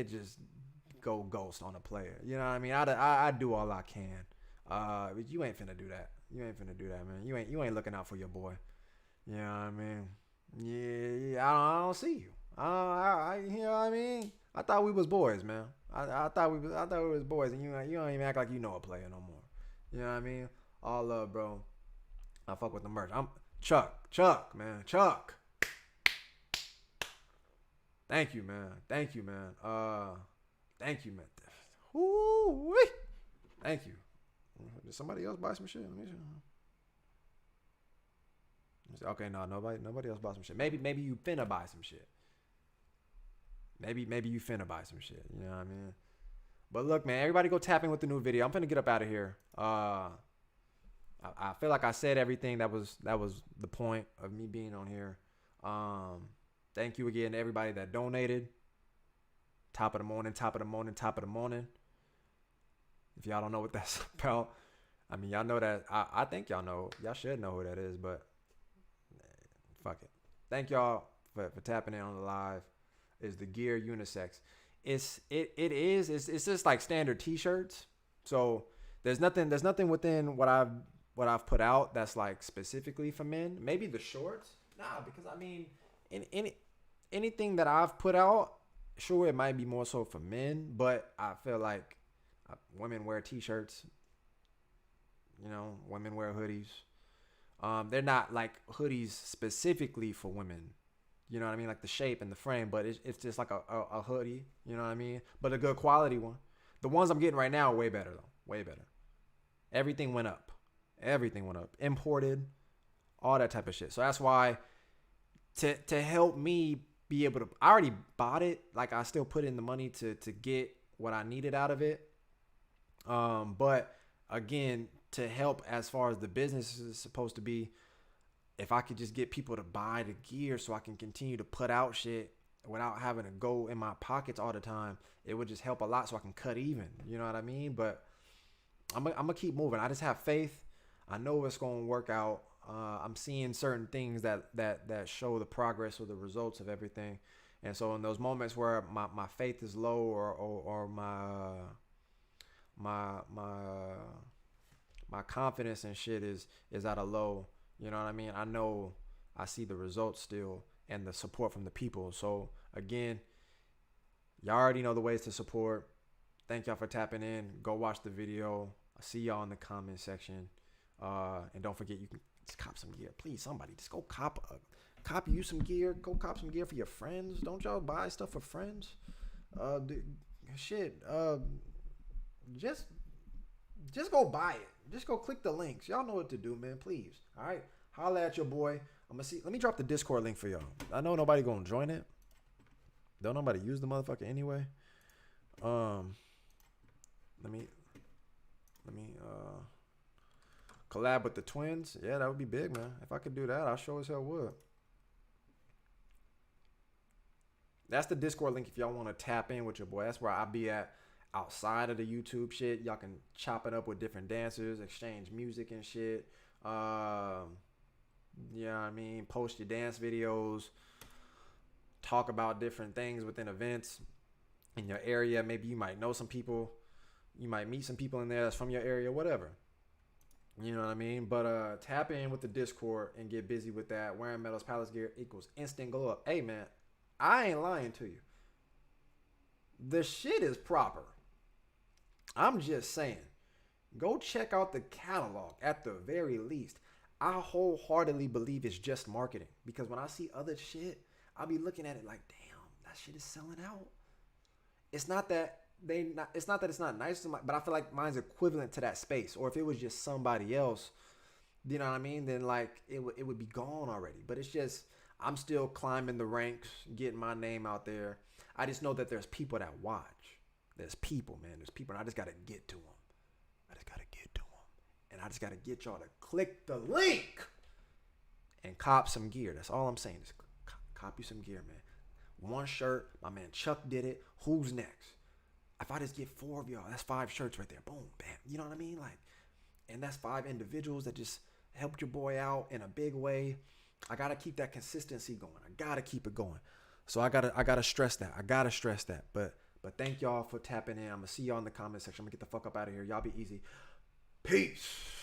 go ghost on a player. You know what I mean? I do all I can. But you ain't finna do that. You ain't finna do that, man. You ain't looking out for your boy. You know what I mean? Yeah. I don't see you. You know what I mean? I thought we was boys, man. I thought we was boys, and you don't even act like you know a player no more. You know what I mean? All love, bro. I fuck with the merch. I'm Chuck, man. Chuck. Thank you, man. Thank you, man. Woo-wee. Thank you. Did somebody else buy some shit? Let me see. Okay, no, nobody else bought some shit. Maybe you finna buy some shit. Maybe you finna buy some shit. You know what I mean? But look, man, everybody go tap in with the new video. I'm finna get up out of here. I feel like I said everything that was the point of me being on here. Thank you again to everybody that donated. Top of the morning. If y'all don't know what that's about, I mean, y'all know that. I think y'all know. Y'all should know who that is, but fuck it. Thank y'all for tapping in on the live. Is the gear unisex? It's just like standard t-shirts. So there's nothing within what I've put out that's like specifically for men. Maybe the shorts. Nah, because I mean, anything that I've put out, sure, it might be more so for men, but I feel like women wear t-shirts. You know, women wear hoodies. They're not like hoodies specifically for women. You know what I mean? Like the shape and the frame, but it's just like a hoodie. You know what I mean? But a good quality one. The ones I'm getting right now are way better, though. Way better. Everything went up. Imported. All that type of shit. So that's why to help me be able to. I already bought it. Like I still put in the money to get what I needed out of it. But again, to help as far as the business is supposed to be, if I could just get people to buy the gear so I can continue to put out shit without having to go in my pockets all the time, it would just help a lot so I can cut even. You know what I mean? But I'm gonna keep moving. I just have faith. I know it's gonna work out. I'm seeing certain things that show the progress or the results of everything. And so in those moments where my faith is low or my confidence and shit is at a low, you know what I mean? I know I see the results still and the support from the people. So again, y'all already know the ways to support. Thank y'all for tapping in. Go watch the video. I'll see y'all in the comment section. And don't forget, you can just cop some gear. Please, somebody, just go cop you some gear. Go cop some gear for your friends. Don't y'all buy stuff for friends? Just go buy it. Just go click the links. Y'all know what to do, man. Please. All right. Holla at your boy. I'm gonna see. Let me drop the Discord link for y'all. I know nobody gonna join it. Don't nobody use the motherfucker anyway. Let me collab with the twins. Yeah, that would be big, man. If I could do that, I sure as hell would. That's the Discord link if y'all want to tap in with your boy. That's where I be at outside of the YouTube shit. Y'all can chop it up with different dancers, exchange music and shit. You know what I mean? Post your dance videos. Talk about different things within events in your area. Maybe you might know some people. You might meet some people in there that's from your area, whatever. You know what I mean? But tap in with the Discord and get busy with that. Wearing Meadows Palace gear equals instant glow up. Hey, man, I ain't lying to you. The shit is proper. I'm just saying. Go check out the catalog at the very least. I wholeheartedly believe it's just marketing. Because when I see other shit, I'll be looking at it like, damn, that shit is selling out. It's not that it's not nice to my, but I feel like mine's equivalent to that space. Or if it was just somebody else, you know what I mean? Then like it would be gone already. But it's just, I'm still climbing the ranks, getting my name out there. I just know that there's people that watch. There's people, man. There's people, and I just gotta get to them. And I just gotta get y'all to click the link and cop some gear. That's all I'm saying. Just cop you some gear, man. One shirt. My man Chuck did it. Who's next? If I just get 4 of y'all, that's 5 shirts right there. Boom, bam. You know what I mean? Like, and that's 5 individuals that just helped your boy out in a big way. I gotta keep that consistency going. I gotta keep it going. So I gotta stress that. But thank y'all for tapping in. I'm gonna see y'all in the comment section. I'm gonna get the fuck up out of here. Y'all be easy. Peace.